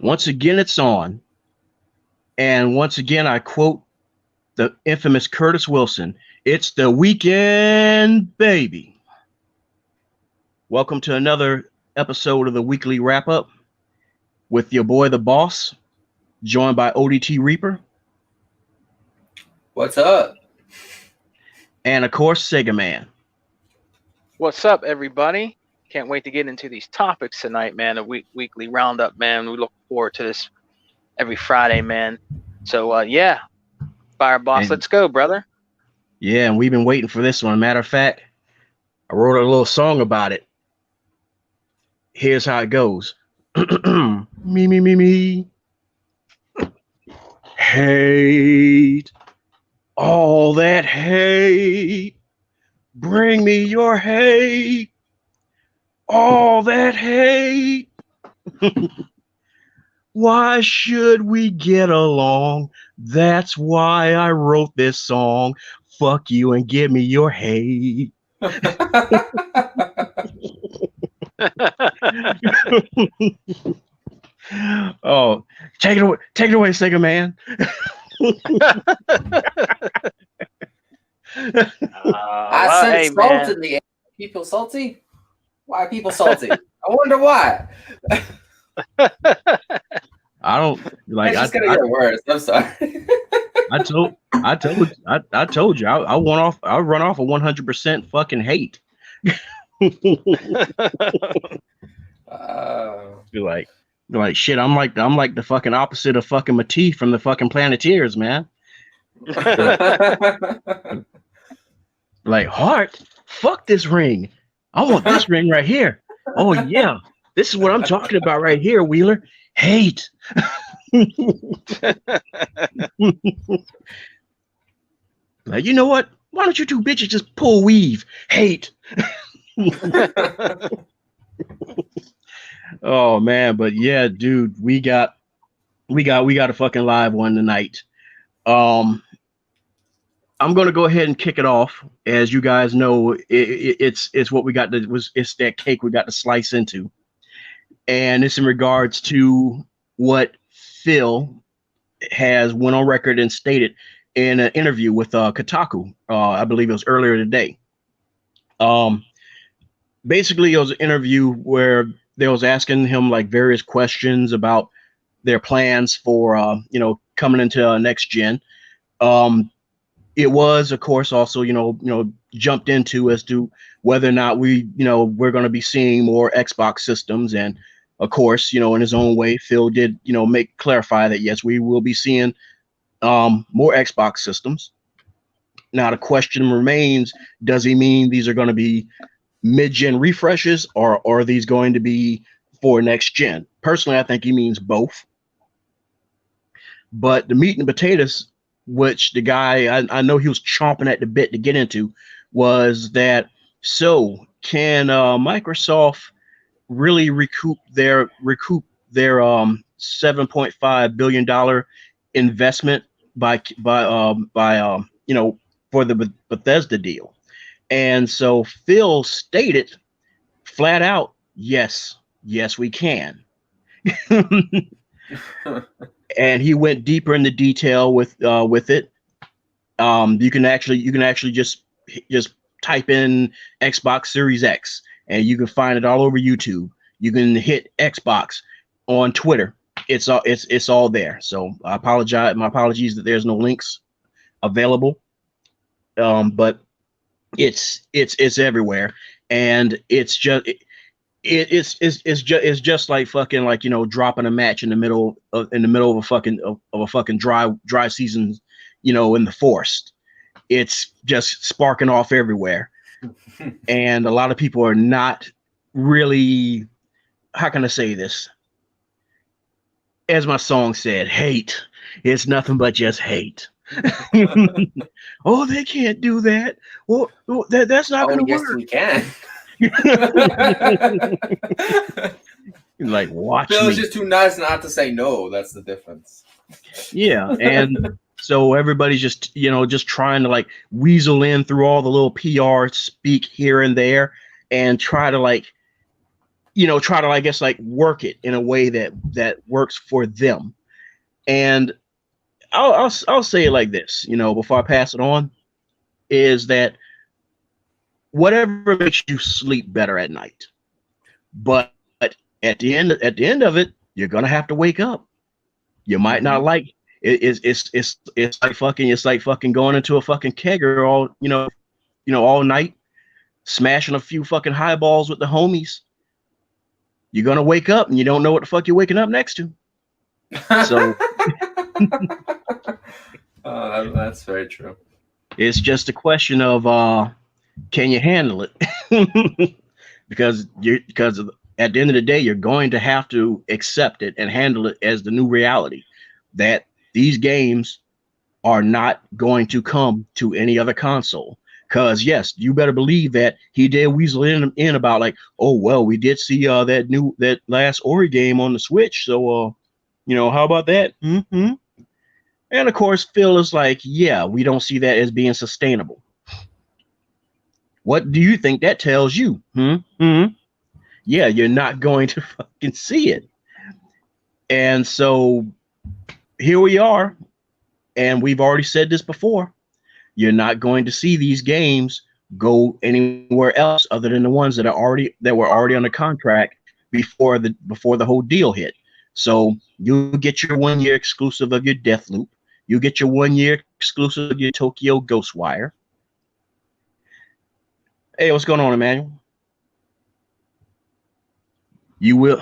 Once again, it's on. And once again, I quote the infamous Curtis Wilson. It's the weekend, baby. Welcome to another episode of the weekly wrap up with your boy, the boss, joined by ODT Reaper. What's up? And of course, Sega Man. What's up, everybody? Can't wait to get into these topics tonight, man. A weekly roundup, man. We look forward to this every Friday, man. So, yeah, Fire Boss, let's go, brother. Yeah, and we've been waiting for this one. Matter of fact, I wrote a little song about it. Here's how it goes. Me. Hate. All that hate. Bring me your hate. All that hate. Why should we get along? That's why I wrote this song. Fuck you and give me your hate. Oh, take it away, Sega Man. I sent salt in the air. People salty? Why are people salty? I wonder why. I don't like. It's just gonna get worse. I'm sorry. I told you. I run off a 100% fucking hate. You're like shit. I'm like the fucking opposite of fucking Matee from the fucking Planeteers, man. Like heart. Fuck this ring. I want this ring right here. Oh yeah, this is what I'm talking about right here, Wheeler. Hate. Like, you know what? Why don't you two bitches just pull weave? Hate. Oh man, but yeah, dude, we got a fucking live one tonight. I'm gonna go ahead and kick it off. As you guys know, it's what we got it's that cake we got to slice into, and it's in regards to what Phil has went on record and stated in an interview with Kotaku. I believe it was earlier today. Basically, it was an interview where they was asking him like various questions about their plans for coming into next gen. It was, of course, also jumped into as to whether or not we're going to be seeing more Xbox systems, and of course, in his own way, Phil did clarify that yes, we will be seeing more Xbox systems. Now the question remains: does he mean these are going to be mid-gen refreshes, or are these going to be for next gen? Personally, I think he means both. But the meat and potatoes, which the guy, I know he was chomping at the bit to get into, was that, so can Microsoft really recoup their $7.5 billion investment by for the Bethesda deal? And so Phil stated flat out, yes, we can. And he went deeper into detail with it. You can actually just type in Xbox Series X, and you can find it all over YouTube. You can hit Xbox on Twitter. It's all there. So I apologize. My apologies that there's no links available. But it's everywhere, and it's just like fucking like dropping a match in the middle of a fucking dry season, in the forest. It's just sparking off everywhere, and a lot of people are not really, how can I say this? As my song said, hate. It's nothing but just hate. Oh, they can't do that. Well, that's not going to work. We can. Like, watch Phil's me. just too nice not to say no. That's the difference. Yeah, and so everybody's just trying to like weasel in through all the little PR speak here and there and try to like try to, I guess, like work it in a way that works for them. And I'll say it like this, before I pass it on, is that whatever makes you sleep better at night. But at the end of it, you're gonna have to wake up. You might not like it. It's like fucking going into a fucking kegger all night, smashing a few fucking highballs with the homies. You're gonna wake up and you don't know what the fuck you're waking up next to. So that's very true. It's just a question of can you handle it? because at the end of the day, you're going to have to accept it and handle it as the new reality that these games are not going to come to any other console. Because yes, you better believe that he did weasel in about like, oh well, we did see that last Ori game on the Switch, so how about that? Mm-hmm. And of course, Phil is like, yeah, we don't see that as being sustainable. What do you think that tells you? Yeah, you're not going to fucking see it. And so here we are, and we've already said this before. You're not going to see these games go anywhere else other than the ones that were already under contract before the whole deal hit. So you get your 1 year exclusive of your Deathloop. You get your 1 year exclusive of your Tokyo Ghostwire. Hey, what's going on, Emmanuel? You will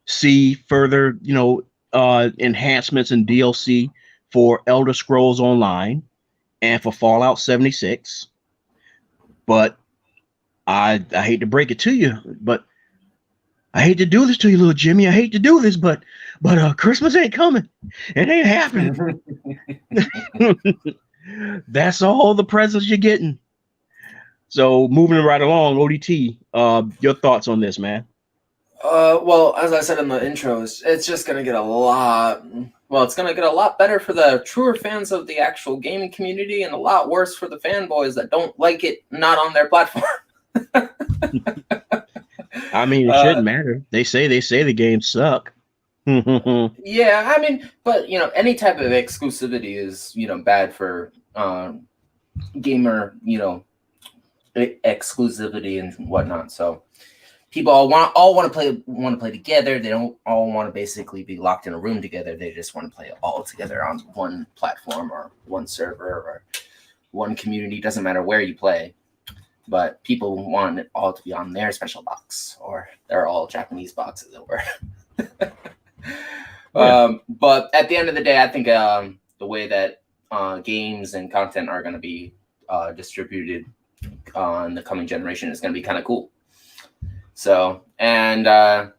see further, enhancements and DLC for Elder Scrolls Online and for Fallout 76. But I hate to break it to you, but I hate to do this to you, little Jimmy. I hate to do this, but Christmas ain't coming. It ain't happening. That's all the presents you're getting. So moving right along, ODT, your thoughts on this, man? Well, as I said in the intro, it's just going to get it's going to get a lot better for the truer fans of the actual gaming community and a lot worse for the fanboys that don't like it not on their platform. I mean, it shouldn't matter. They say the games suck. Yeah, I mean, but any type of exclusivity is bad for gamer exclusivity and whatnot. So people all want to play together. They don't all want to basically be locked in a room together. They just want to play all together on one platform or one server or one community. Doesn't matter where you play. But people want it all to be on their special box, or they're all Japanese boxes, as it were. Yeah. But at the end of the day, I think the way that games and content are going to be distributed in the coming generation is going to be kind of cool. So, and I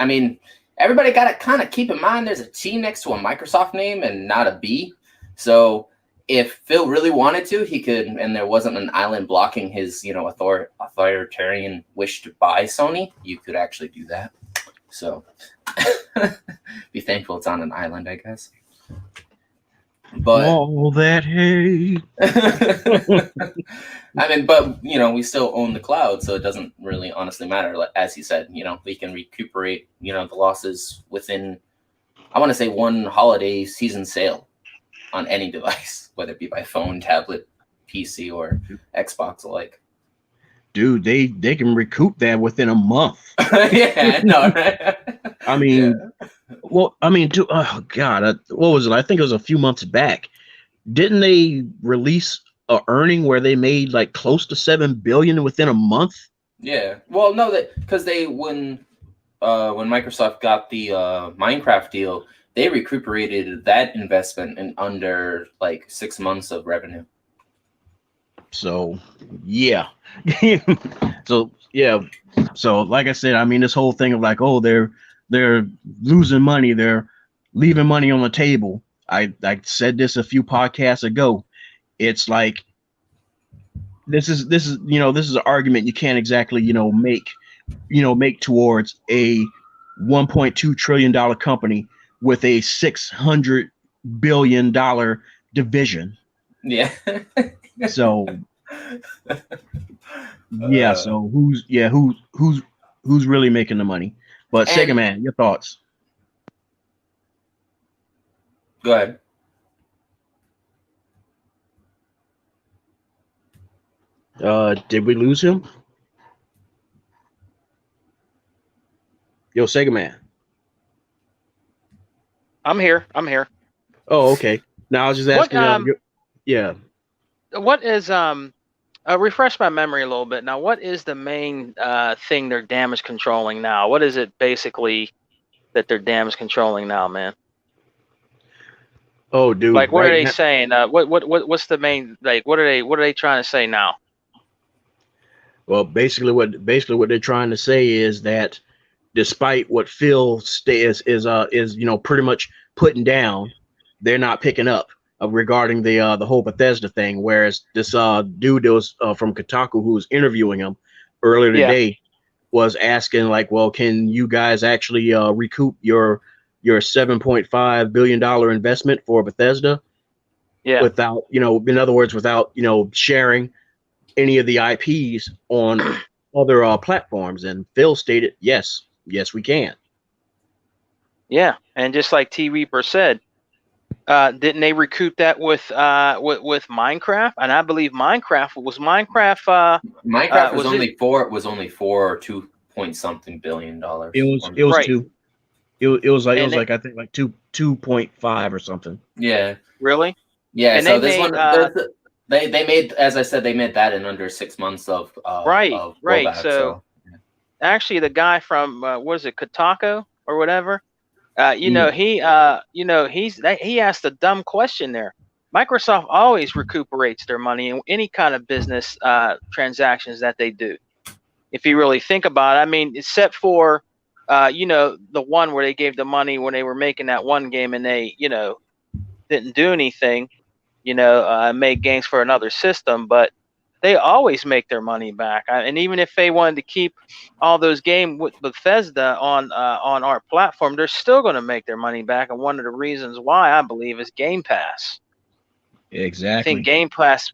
mean, everybody got to kind of keep in mind there's a T next to a Microsoft name and not a B. So if Phil really wanted to, he could, and there wasn't an island blocking his, authoritarian wish to buy Sony, you could actually do that. So be thankful it's on an island, I guess. But all that hate. I mean, but we still own the cloud, so it doesn't really honestly matter. As he said, we can recuperate, the losses within, I want to say, one holiday season sale on any device, whether it be by phone, tablet, PC, or Xbox alike. Dude, they can recoup that within a month. Yeah, no, right? I mean, oh God, what was it? I think it was a few months back. Didn't they release a earning where they made like close to $7 billion within a month? Yeah. Well, no, because when Microsoft got the Minecraft deal, they recuperated that investment in under like 6 months of revenue. So yeah. So like I said, I mean, this whole thing of like, oh, they're losing money, they're leaving money on the table. I said this a few podcasts ago. It's like this is an argument you can't exactly make towards a $1.2 trillion company with a $600 billion division. Yeah. So Yeah. So who's really making the money? But Sega And Man, your thoughts? go ahead. Did we lose him? Yo, Sega Man. I'm here. I'm here. Oh, okay. Now I was just What asking. Yeah. what is refresh my memory a little bit. Now, what is the main thing they're damage controlling now? What is it basically that they're damage controlling now, man? Oh, dude. Like, what are Right they now, saying? What's the main, like? What are they trying to say now? well, basically what they're trying to say is that despite what Phil is pretty much putting down, they're not picking up regarding the whole Bethesda thing. Whereas this dude that was from Kotaku who was interviewing him earlier Yeah, today was asking like, well, can you guys actually recoup your $7.5 billion investment for Bethesda yeah, without, in other words, without sharing any of the IPs on other platforms? And Phil stated, yes, we can. yeah. And just like T Reaper said, didn't they recoup that with Minecraft? And I believe Minecraft was Minecraft. Minecraft was Was it only four. Was only 4 or 2 point something $billion. It was right? two. It was And like I think like 2.5 or something. Yeah. really, Yeah. and So they this made one, they made, as I said, they made that in under 6 months of right, right. rollback. So So actually, the guy from what is it, Kotaku or whatever? Yeah. He asked a dumb question there. Microsoft always recuperates their money in any kind of business transactions that they do. If you really think about it, I mean, except for, the one where they gave the money when they were making that one game and they, didn't do anything, made games for another system, but they always make their money back. And even if they wanted to keep all those games with Bethesda on our platform, they're still going to make their money back. And one of the reasons why, I believe, is Game Pass. I think Exactly. Game Pass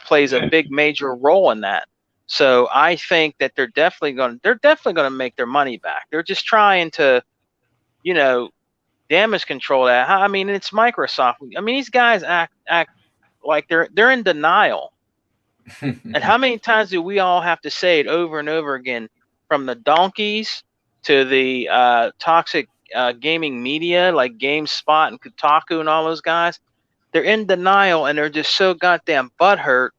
plays a big major role in that. So I think that they're definitely going to make their money back. They're just trying to, damage control that. I mean, it's Microsoft. I mean, these guys act like they're in denial. And how many times do we all have to say it over and over again, from the donkeys to the toxic gaming media like GameSpot and Kotaku and all those guys? They're in denial and they're just so goddamn butthurt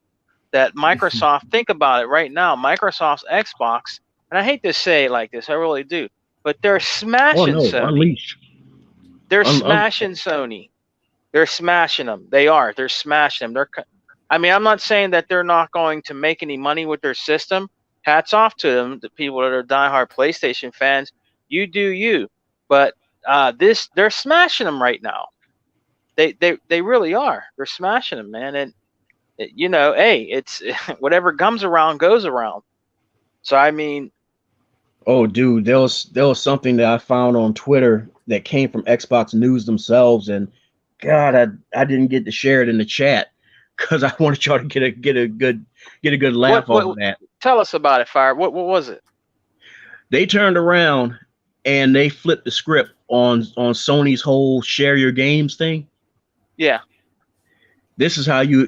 that Microsoft, think about it right now, Microsoft's Xbox, and I hate to say it like this, I really do, but they're Oh smashing no, Sony. Unleash. They're Un, un, smashing Sony. They're smashing them. They are. They're smashing them. I mean, I'm not saying that they're not going to make any money with their system. Hats off to them, the people that are diehard PlayStation fans. You do you. But they're smashing them right now. They really are. They're smashing them, man. And hey, it's whatever comes around goes around. So I mean, oh, dude, there was something that I found on Twitter that came from Xbox News themselves, and God, I didn't get to share it in the chat because I wanted y'all to get a good laugh off of what? that. Tell us about it, Fire. What was it? They turned around and they flipped the script on Sony's whole share your games thing. Yeah. This is how you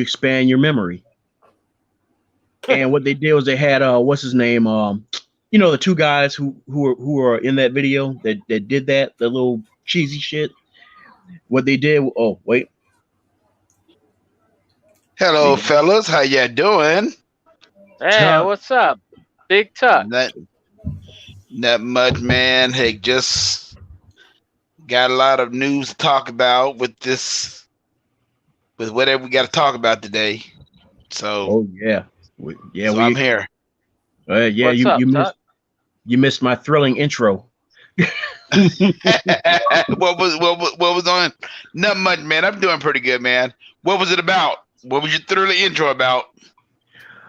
expand your memory. And what they did was they had what's his name, the two guys who are in that video that did that, the little cheesy shit. What they did, oh wait, Hello, fellas. How ya doing? Hey, Tuck. what's up, Big Tuck? Not much, man. Hey, just got a lot of news to talk about with whatever we got to talk about today. So, Oh yeah, I'm here. Yeah, What's up, Tuck? you missed my thrilling intro. what was on? Not much, man. I'm doing pretty good, man. What was it about? What was your thrilling intro about?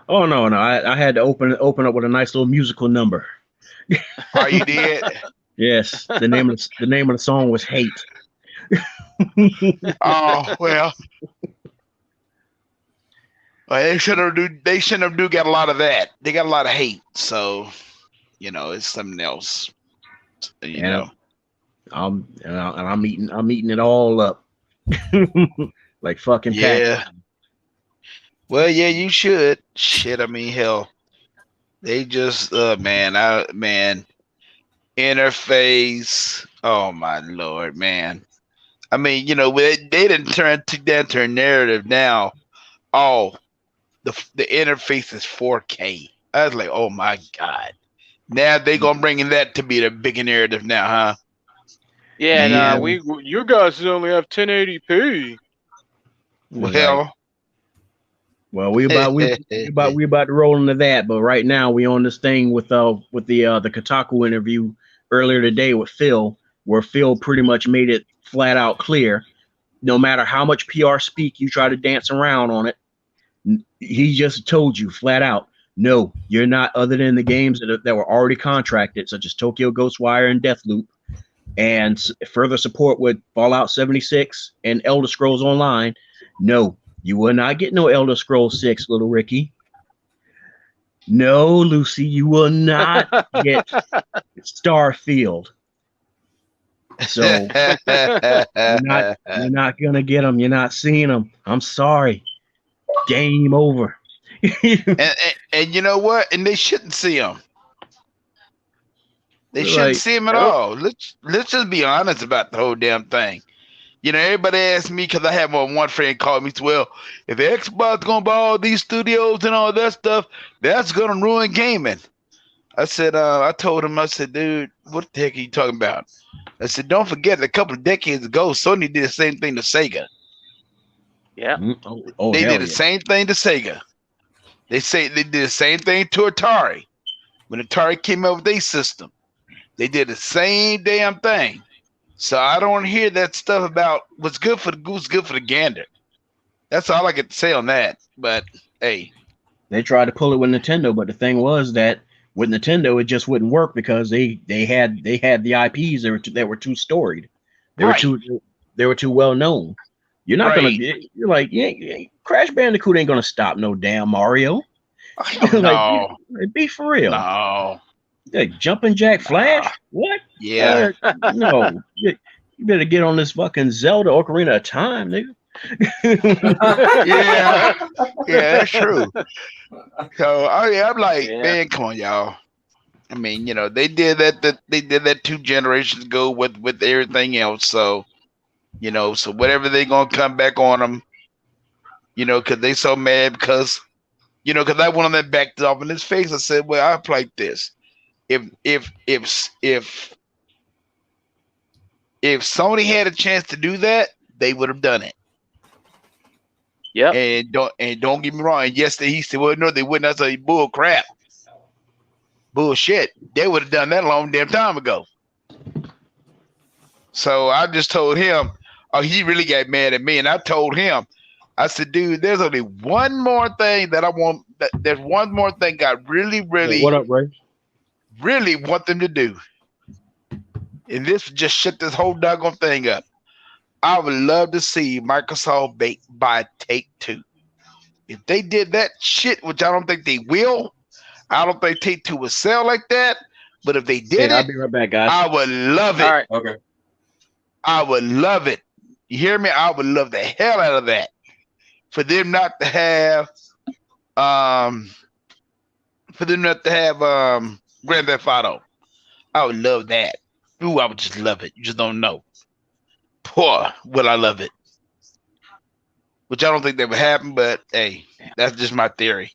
Oh no, I had to open up with a nice little musical number. Oh, you did? Yes, the name of the song was Hate. Oh well. Well, they shouldn't have do got a lot of that. They got a lot of hate. So, it's something else. You know. I'm eating it all up. Like fucking Yeah. Well, yeah, you should. Shit, I mean, hell. They just interface. Oh my lord, man. I mean, they didn't took that to a narrative now. Oh, the interface is 4K. I was like, oh my god. Now they gonna bring in that to be the big narrative now, huh? Yeah, no, you guys only have 1080p. Well, we about to roll into that, but right now we on this thing with the Kotaku interview earlier today with Phil, where Phil pretty much made it flat out clear. No matter how much PR speak you try to dance around on it, he just told you flat out, no, you're not. Other than the games that were already contracted, such as Tokyo Ghostwire and Deathloop, and further support with Fallout 76 and Elder Scrolls Online. No, you will not get no Elder Scrolls 6, little Ricky. No, Lucy, you will not get Starfield. So you're not gonna get them. You're not seeing them. I'm sorry. Game over. and you know what? And they shouldn't see them. They shouldn't see him at all. Let's just be honest about the whole damn thing. Everybody asks me because I have one friend called me. Well, if Xbox gonna buy all these studios and all that stuff, that's gonna ruin gaming. I said, I told him, I said, dude, what the heck are you talking about? I said, don't forget, a couple of decades ago, Sony did the same thing to Sega. Yeah, they did the same thing to Sega. They did the same thing to Atari when Atari came out with their system. They did the same damn thing. So I don't hear that stuff about what's good for the goose, good for the gander. That's all I get to say on that. But hey, they tried to pull it with Nintendo, but the thing was that with Nintendo, it just wouldn't work because they had the IPs that were too storied. They were too well known. You're not gonna. You're like, yeah, Crash Bandicoot ain't gonna stop no damn Mario. No, be for real. No. Like Jumping Jack Flash? What? Yeah. No. You better get on this fucking Zelda Ocarina of Time, nigga. Yeah, that's true. So I'm like, man, come on, y'all. I mean, they did that. They did that 2 generations ago with everything else. So, so whatever they gonna come back on them, because they so mad because I went on that backed off in his face. I said, well, I like this. If Sony had a chance to do that, they would have done it. Yeah. And don't get me wrong. And yes, he said, well, no, they wouldn't. I said, bull crap. Bullshit. They would have done that a long damn time ago. So I just told him, he really got mad at me. And I told him, I said, dude, there's only one more thing that I want. There's one more thing I really, really, what up, Ray? Really want them to do. And this just shut this whole doggone thing up. I would love to see Microsoft buy Take-Two. If they did that shit, which I don't think they will, I don't think Take-Two would sell like that. But if they did I'll be right back, guys. I would love it. All right. Okay. I would love it. You hear me? I would love the hell out of that. For them not to have Grand Theft Auto. I would love that. Ooh, I would just love it. You just don't know. Poor, will I love it. Which I don't think that would happen, but hey, that's just my theory.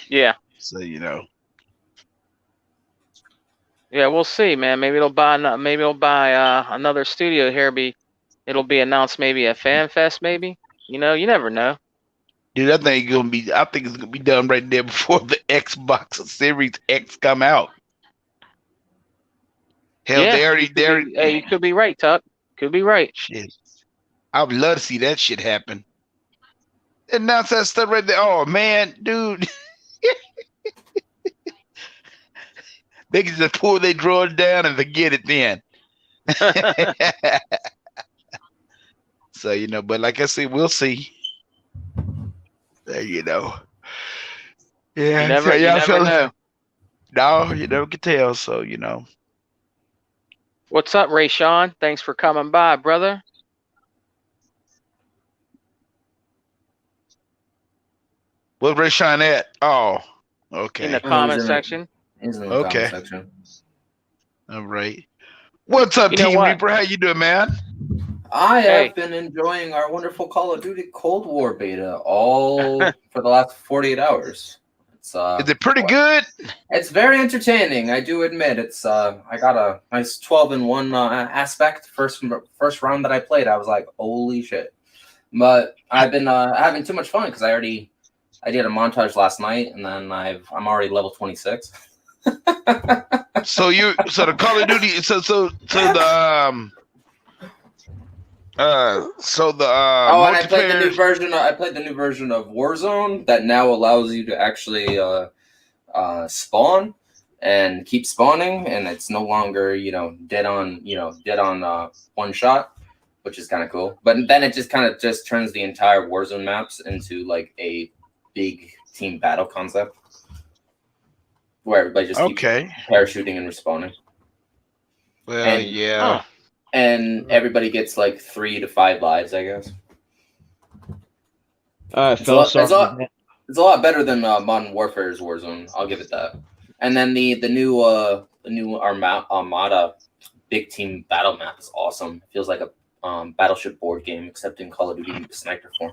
Yeah. So Yeah, we'll see, man. Maybe it'll buy another studio here. It'll be announced maybe at FanFest, maybe. You never know. Dude, I think it's gonna be done right there before the Xbox Series X come out. Hell, yeah, hey, you could be right, Tuck. Could be right. Shit. I would love to see that shit happen. Announce that stuff right there. Oh man, dude. They can just pull their drawers down and forget it then. So, but like I said, we'll see. you know. Yeah, You never, so you y'all never fellas, know. no, you never can tell. So you know, What's up, Ray Sean? Thanks for coming by, brother. where's Ray Shine at? Oh, In the okay, He's comment in the, section. he's in the comment okay, section. all right. What's up, You know Team what? Reaper? How you doing, man? I Hey. have been enjoying our wonderful Call of Duty Cold War beta all for the last 48 hours. It's Is it pretty good? It's very entertaining, I do admit. It's I got a nice 12-in-1 aspect. First round that I played, I was like, holy shit. But I've been having too much fun because I did a montage last night, and then I'm already level 26. So the Call of Duty so the and I played the new version. I played the new version of Warzone that now allows you to actually spawn and keep spawning, and it's no longer dead on one shot, which is kind of cool. But then it just turns the entire Warzone maps into like a big team battle concept where everybody just keeps parachuting and respawning. Well, yeah. And everybody gets like 3 to 5 lives, I guess. It's a lot better than Modern Warfare's Warzone. I'll give it that. And then the new Armada big team battle map is awesome. It feels like a Battleship board game, except in Call of Duty sniper form.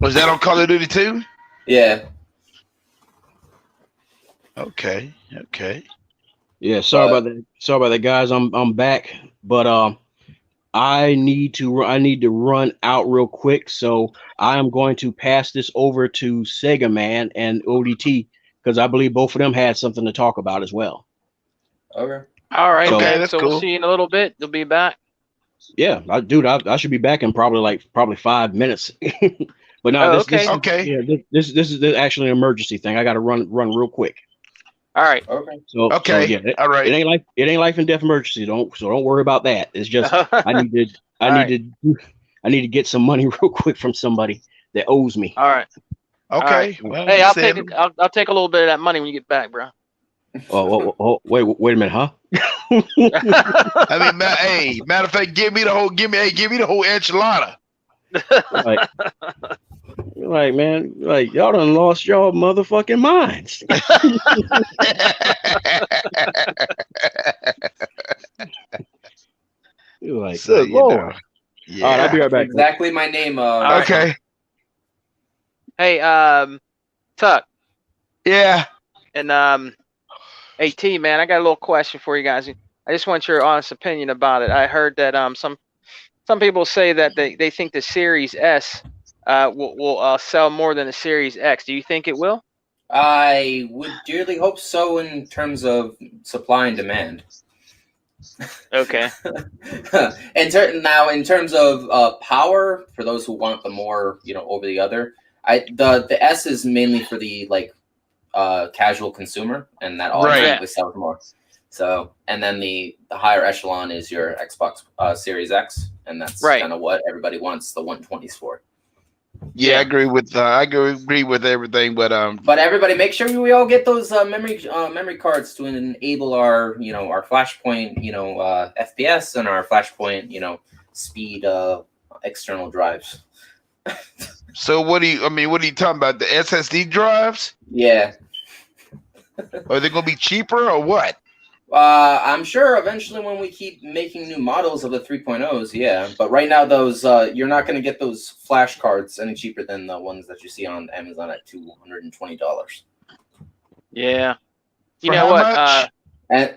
Was that on Call of Duty 2? Yeah. Okay. Yeah, sorry about that, guys. I'm back, but I need to run out real quick, so I am going to pass this over to Sega Man and ODT because I believe both of them had something to talk about as well. Okay. All right, okay, man. that's So cool. we'll see you in a little bit. You'll be back. Yeah, I should be back in probably 5 minutes. But no, this is actually an emergency thing. I got to run real quick. All right. Okay. So yeah, all right. It ain't life and death emergency. Don't worry about that. It's just I need to get some money real quick from somebody that owes me. All right. Okay. Right. Well, hey, I'll take a little bit of that money when you get back, bro. Oh, wait a minute, huh? I mean, matter of fact, give me the whole enchilada. Like, man, like y'all done lost y'all motherfucking minds. You're like, so, Lord. Yeah. All right, I'll be right back. Exactly my name. Okay. Hey, Tuck. Yeah. And AT, man, I got a little question for you guys. I just want your honest opinion about it. I heard that some people say that they think the Series S will sell more than the Series X. Do you think it will? I would dearly hope so in terms of supply and demand. Okay. in terms of power, for those who want the more, over the other, the S is mainly for the casual consumer, and that automatically sells more. So, and then the higher echelon is your Xbox Series X, and that's kind of what everybody wants the 120s for. Yeah, I agree with everything, but everybody, make sure we all get those memory cards to enable our our Flashpoint FPS and our Flashpoint speed external drives. So what are you talking about? The SSD drives? Yeah. Are they gonna be cheaper or what? I'm sure eventually when we keep making new models of the 3.0s, yeah. But right now, those you're not going to get those flash cards any cheaper than the ones that you see on Amazon at $220. Yeah. You know what?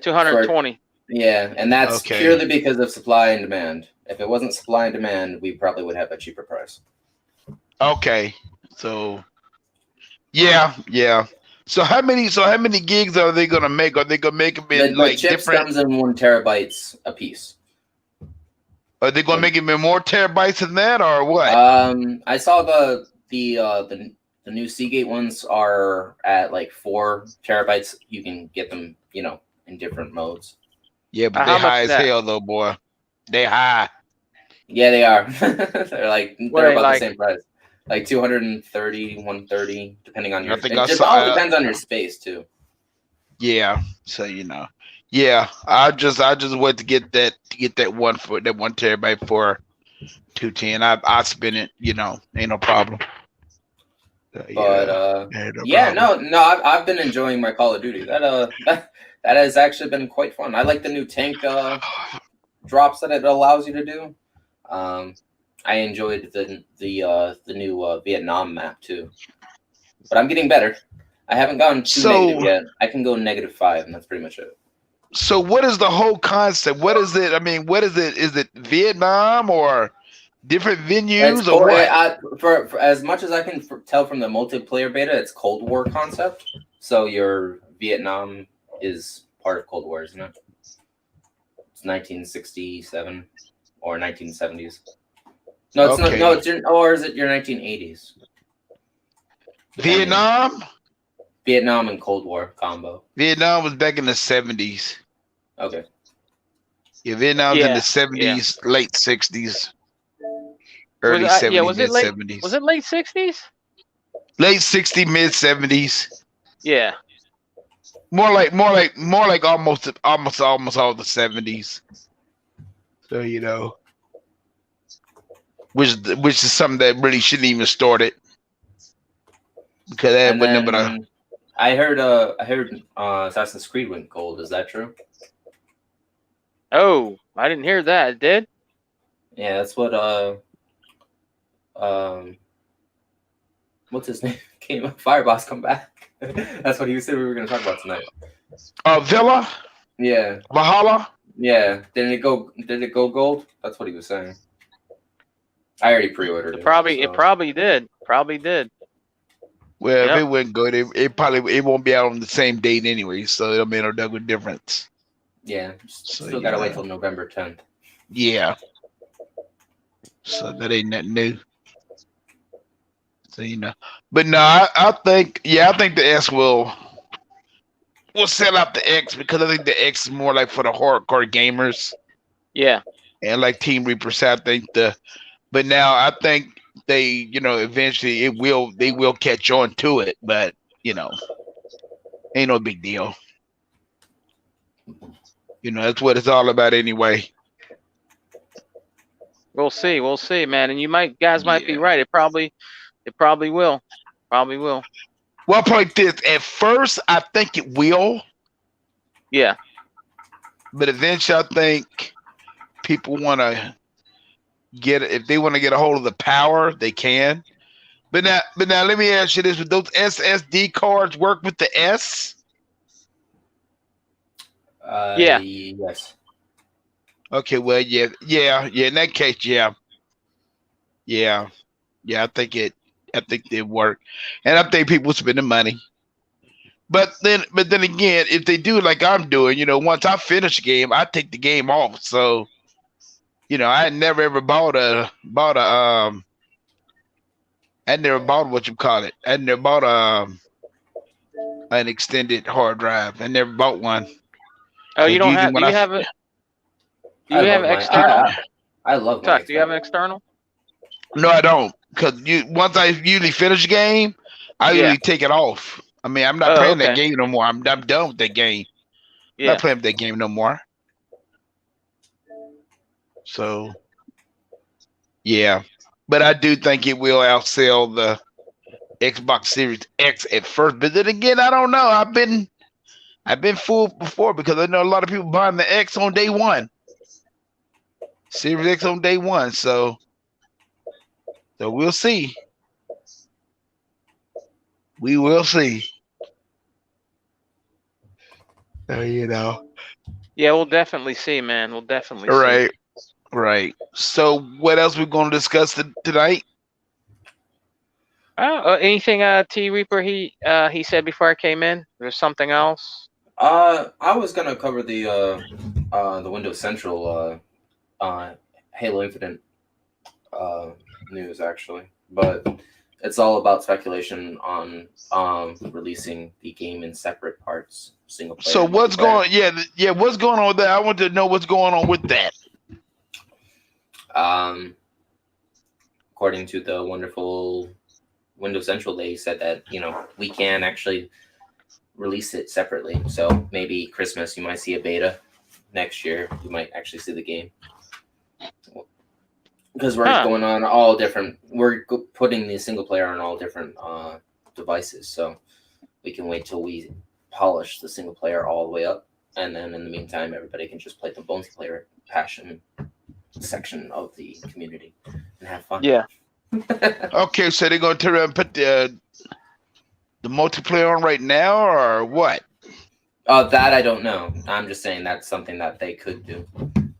220. Yeah, and that's purely because of supply and demand. If it wasn't supply and demand, we probably would have a cheaper price. Okay. So yeah. So how many gigs are they gonna make? Are they gonna make them in the chips comes in 1 terabytes a piece. Are they gonna make it in more terabytes than that, or what? I saw the new Seagate ones are at 4 terabytes. You can get them, in different modes. Yeah, but they're high as hell, though, boy. They high. Yeah, they are. They're about the same price. like 230, 130, depending on your. I think It I just saw. all depends on your space too. Yeah. So yeah. I just wait to get that 1 terabyte for 210. I spend it. Ain't no problem. But ain't no yeah, problem. no, I've been enjoying my Call of Duty. That has actually been quite fun. I like the new tank drops that it allows you to do. I enjoyed the new Vietnam map too. But I'm getting better. I haven't gone too negative yet. I can go -5, and that's pretty much it. So what is the whole concept? What is it? I mean, what is it? Is it Vietnam or different venues or what? For as much as I can tell from the multiplayer beta, it's Cold War concept. So your Vietnam is part of Cold War, isn't it? It's 1967 or 1970s. No, it's not. No, it's or is it your 1980s? Vietnam? Vietnam and Cold War combo. Vietnam was back in the 70s. Okay. Yeah, Vietnam's in the 70s, late 60s, early 70s, mid 70s. Was it late 60s? Late 60s, mid 70s. Yeah. More like almost all the 70s. So which is something that really shouldn't even start it. Because that wouldn't have been I heard Assassin's Creed went gold. Is that true? Oh, I didn't hear that. It did? Yeah, that's what what's his name? Fireboss come back. That's what he said we were gonna talk about tonight. Villa? Yeah. Valhalla? Yeah. Did it go gold? That's what he was saying. I already pre-ordered it. It probably did. Probably did. Well, if it went good, it won't be out on the same date anyway, so it'll make no difference. Yeah, still gotta wait till November 10th. Yeah. So that ain't nothing new. So but no, I think the S will sell out the X because I think the X is more like for the hardcore gamers. Yeah. And like Team Reaper said, I think but now I think they, eventually they will catch on to it, but ain't no big deal. That's what it's all about anyway. We'll see, man. And guys might be right. It probably will. Probably will. Well, point this. At first, I think it will. Yeah. But eventually, I think people want to if they want to get a hold of the power, they can. But now, let me ask you this: would those SSD cards work with the S? Yeah. Yes. Okay. Well, yeah. In that case, yeah. I think they work, and I think people spend the money. But then again, if they do like I'm doing, once I finish a game, I take the game off. So, I never ever bought what you call it. I never bought an extended hard drive. I never bought one. Oh, you don't have? Do you have it? Do you have external? I love Tuck, do you have an external? No, I don't. Because once I usually finish a game, I usually take it off. I mean, I'm not playing that game no more. I'm done with that game. I'm not playing with that game no more. So, yeah. But I do think it will outsell the Xbox Series X at first. But then again, I don't know. I've been fooled before because I know a lot of people buying the X on day one. Series X on day one. So we'll see. We will see. Yeah, we'll definitely see, man. We'll definitely see. See. Right. So what else we're going to discuss tonight? Anything T Reaper he said before I came in? There's something else? I was gonna cover the Windows Central Halo Infinite news actually, but it's all about speculation on releasing the game in separate parts, single player. So what's going? What's going on with that? I want to know what's going on with that. according to the wonderful Windows Central, they said that we can actually release it separately. So maybe Christmas you might see a beta. Next year you might actually see the game. Because we're going on all different. We're putting the single player on all different devices, so we can wait till we polish the single player all the way up, and then in the meantime, everybody can just play the multiplayer passion section of the community and have fun. Yeah. Okay, so they're going to turn around and put the multiplayer on right now, or what? That I don't know. I'm just saying that's something that they could do,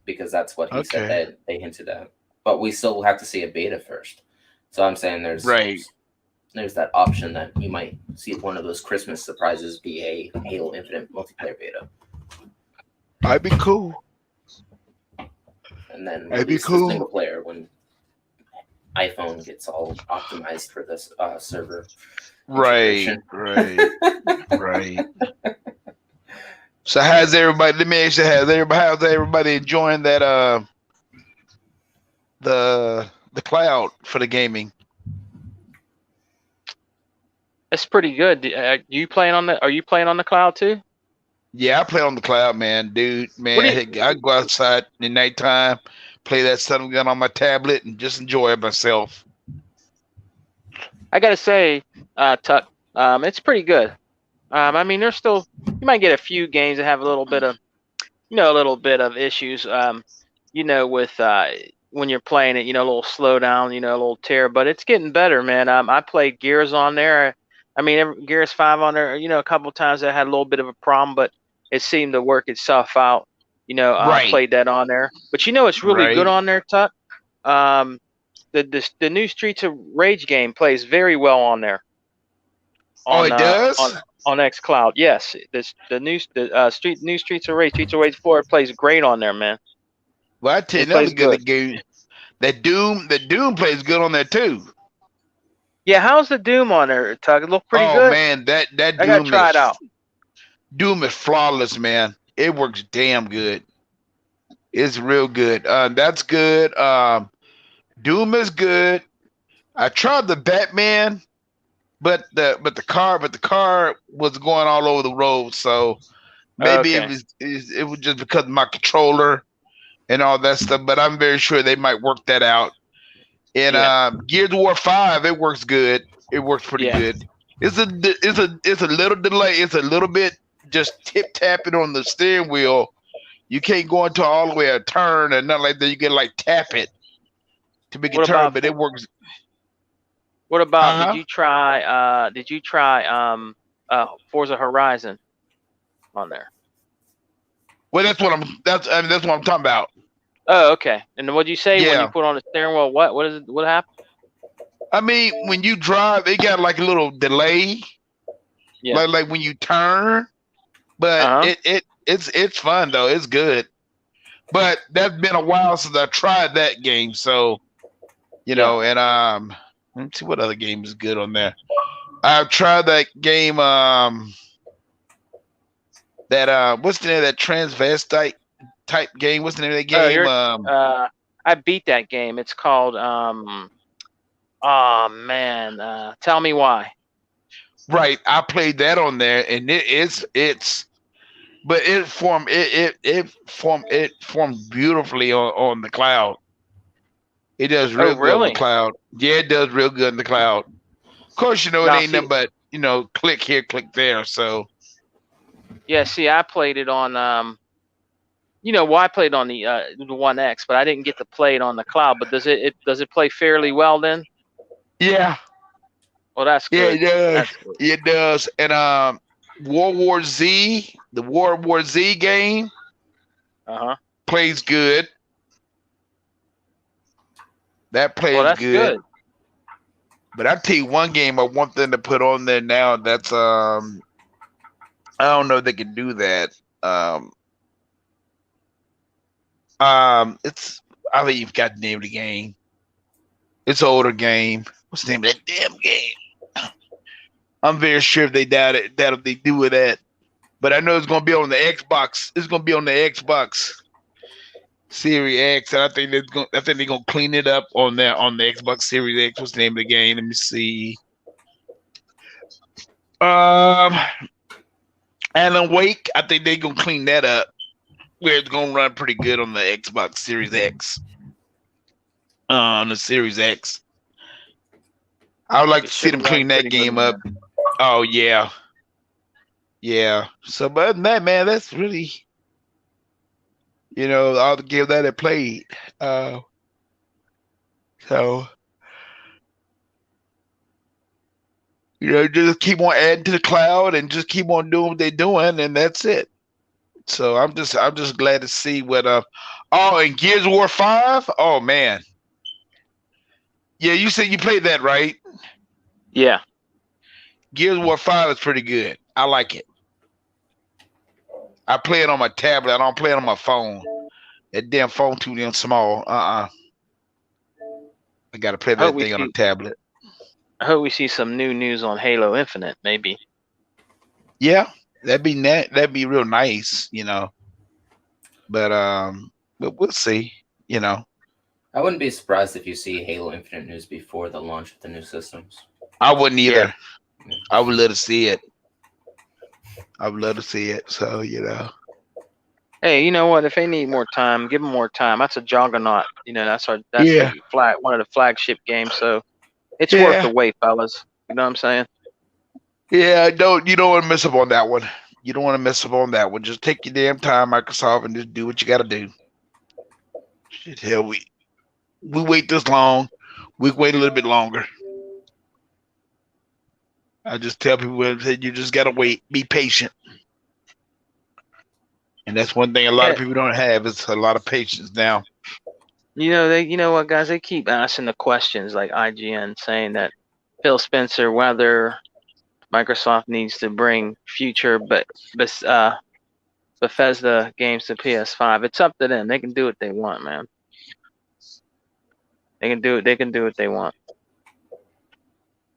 because that's what he said that they hinted at. But we still have to see a beta first. So I'm saying there's that option that you might see one of those Christmas surprises be a Halo Infinite multiplayer beta. That'd be cool. And then that'd be the single player when iPhone gets all optimized for this server. Right. So how's everybody? Let me ask you, how's everybody enjoying that the cloud for the gaming? It's pretty good. Are you playing on the cloud too? Yeah, I play on the cloud, man. I go outside in the nighttime, play that Sun Gun on my tablet, and just enjoy it myself. I gotta say, Tuck, it's pretty good. I mean, there's still, you might get a few games that have a little bit of issues. With when you're playing it, a little slowdown, a little tear, but it's getting better, man. I played Gears on there. I mean, Gears 5 on there, a couple of times I had a little bit of a problem, but it seemed to work itself out. I played that on there. But it's really good on there, Tuck. The new Streets of Rage game plays very well on there. It does? On xCloud, yes. The new Streets of Rage 4 plays great on there, man. Well, I tell you another good game. That Doom plays good on there too. Yeah, how's the Doom on there, Tuck? It looked pretty good. Oh man, that Doom I gotta try it out. Doom is flawless, man. It works damn good. It's real good. That's good. Doom is good. I tried the Batman, but the car was going all over the road, so maybe it was just because of my controller and all that stuff. But I'm very sure they might work that out. And Gears of War 5, it works good. It works pretty good. It's a little delay. It's a little bit just tip tapping on the steering wheel. You can't go into all the way a turn and nothing like that. You can tap it to make a turn, but it works. What about did you try Forza Horizon on there? Well, that's what I'm talking about. Oh, okay. And what did you say when you put on the steering wheel? What happened? I mean, when you drive, it got a little delay. Yeah. Like when you turn. But it's fun though. It's good. But that's been a while since I tried that game. So, and let me see what other game is good on there. I've tried that game. What's the name of that transvestite type game? What's the name of that game? I beat that game. It's called Tell Me Why. Right, I played that on there, and it formed beautifully on the cloud. It does real good on the cloud. Yeah, it does real good in the cloud. Of course, it ain't nothing but click here, click there. So yeah, see, I played it on I played on the One X, but I didn't get to play it on the cloud. But does it play fairly well then? Yeah. Well, that's good. Yeah, it does. It does. And the World War Z game plays good. That plays good. But I tell you one game I want them to put on there now. That's I don't know if they can do that. It's I think you've got the name of the game. It's an older game. What's the name of that damn game? I'm very sure if they doubt it, that they do with that. But I know it's gonna be on the Xbox. It's gonna be on the Xbox. Series X, and I think they're gonna clean it up on the Xbox Series X. What's the name of the game? Let me see. Alan Wake. I think they're gonna clean that up, where it's gonna run pretty good on the Xbox Series X. On the Series X, I would like to see them clean that game up. Oh yeah. So, but other than that, man, that's really, all the games that I played. So, just keep on adding to the cloud and just keep on doing what they're doing, and that's it. So I'm just glad to see what and Gears of War 5. Oh man. Yeah, you said you played that, right? Yeah. Gears of War 5 is pretty good. I like it. I play it on my tablet. I don't play it on my phone. That damn phone too damn small. I gotta play that thing on a tablet. I hope we see some new news on Halo Infinite, maybe. Yeah, that'd be real nice, But we'll see, I wouldn't be surprised if you see Halo Infinite news before the launch of the new systems. I wouldn't either. Yeah. I would love to see it. So, Hey, you know what? If they need more time, give them more time. That's a juggernaut. That's one of the flagship games. So it's worth the wait, fellas. You know what I'm saying? Yeah, you don't want to miss up on that one. You don't want to miss up on that one. Just take your damn time, Microsoft, and just do what you got to do. Shit, hell, we wait this long. We wait a little bit longer. I just tell people that you just gotta wait, be patient, and that's one thing a lot of people don't have is a lot of patience now. You know what, guys? They keep asking the questions like IGN saying that Phil Spencer whether Microsoft needs to bring future Bethesda games to PS5. It's up to them. They can do what they want, man. They can do what they want.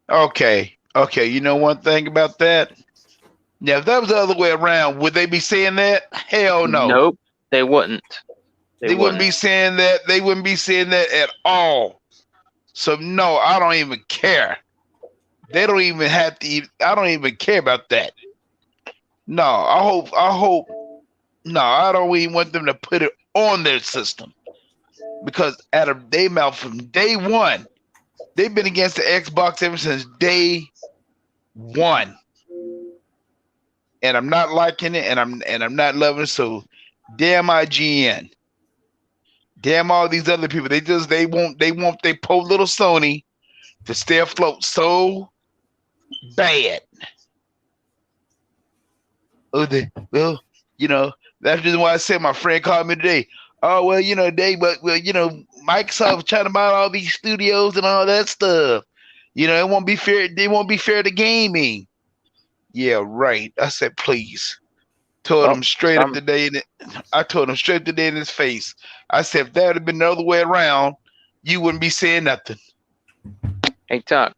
Okay. You know one thing about that? Now, if that was the other way around, would they be saying that? Hell no. Nope, they wouldn't. They wouldn't be saying that. They wouldn't be saying that at all. So no, I don't even care. They don't even have to. I don't even care about that. No, I hope. No, I don't even want them to put it on their system because out of their mouth from day one, they've been against the Xbox ever since day one, and I'm not liking it, and I'm not loving it. So, damn IGN, damn all these other people. They want they poor little Sony to stay afloat so bad. That's the reason why I said my friend called me today. Oh well, Microsoft trying to buy all these studios and all that stuff. It won't be fair. They won't be fair to gaming. Yeah, right. I said, please. Told him straight up today. I told him straight today in his face. I said, if that would have been the other way around, you wouldn't be saying nothing. Hey, Tuck.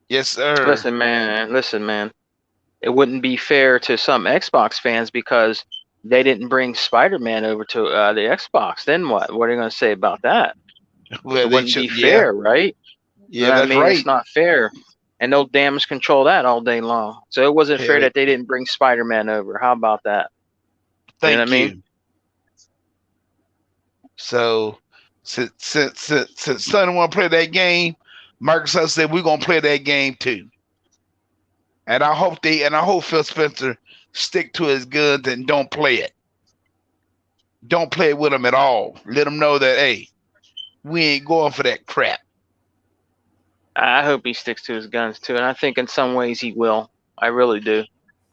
Yes, sir. Listen, man. It wouldn't be fair to some Xbox fans because they didn't bring Spider-Man over to the Xbox. Then what? What are you going to say about that? Well, it wouldn't be fair, right? Yeah, that's right. It's not fair. And they'll damage control that all day long. So it wasn't fair that they didn't bring Spider-Man over. How about that? Thank you. Know what I mean? So since Sonny want to play that game, Microsoft said we're gonna play that game too. And I hope Phil Spencer stick to his guns and don't play it. Don't play it with him at all. Let him know that hey, we ain't going for that crap. I hope he sticks to his guns too, and I think in some ways he will. I really do.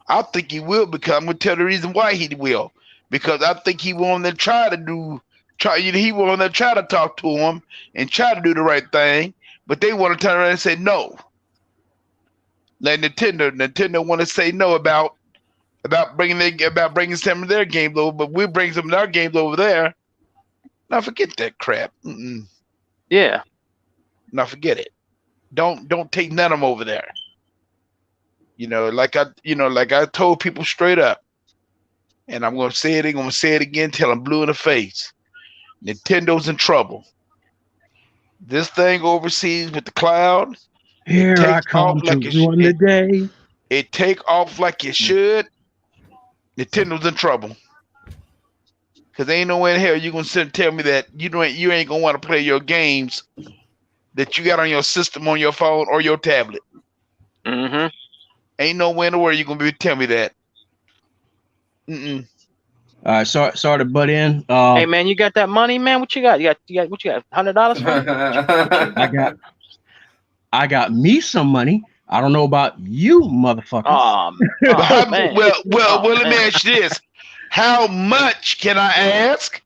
I think he will because I'm gonna tell the reason why he will. Because I think he wanted to try to talk to him and try to do the right thing, but they want to turn around and say no. Like Nintendo want to say no about bringing some of their games over, but we bring some of our games over there. Now forget that crap. Mm-mm. Yeah. Now forget it. Don't take none of them over there. Like I told people straight up, and I'm gonna say it again till I'm blue in the face. Nintendo's in trouble. This thing overseas with the cloud, Here I takes come off to like ruin the day. it take off like it should. Nintendo's in trouble. Cause ain't no way in hell you gonna sit and tell me that you ain't gonna want to play your games that you got on your system, on your phone, or your tablet. Mm-hmm. Ain't no way in the world you gonna be tell me that. Sorry to butt in. Hey man, you got that money, man? What you got? You got what you got? $100? I got me some money. I don't know about you, motherfuckers. Man. Well, let me ask you this: how much can I ask?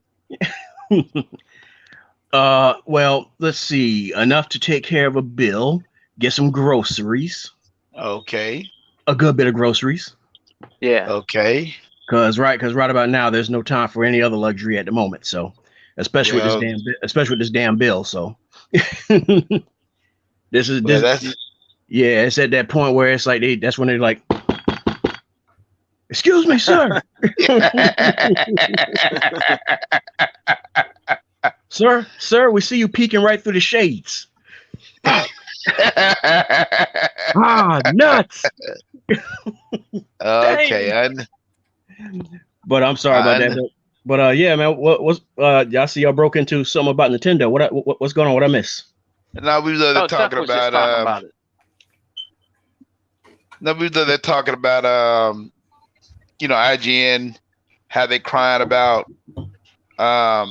Well, let's see. Enough to take care of a bill, get some groceries. Okay. A good bit of groceries. Yeah. Okay. Cause right about now, there's no time for any other luxury at the moment. So, especially with this damn bill. So, yeah, it's at that point where it's like that's when they're like, "Excuse me, sir." Sir, we see you peeking right through the shades. Nuts. Okay. But I'm sorry about that. But yeah, man, what's y'all see y'all broke into something about Nintendo. What's going on? What I miss? No, we were talking about it. No, we were talking about IGN, how they crying about what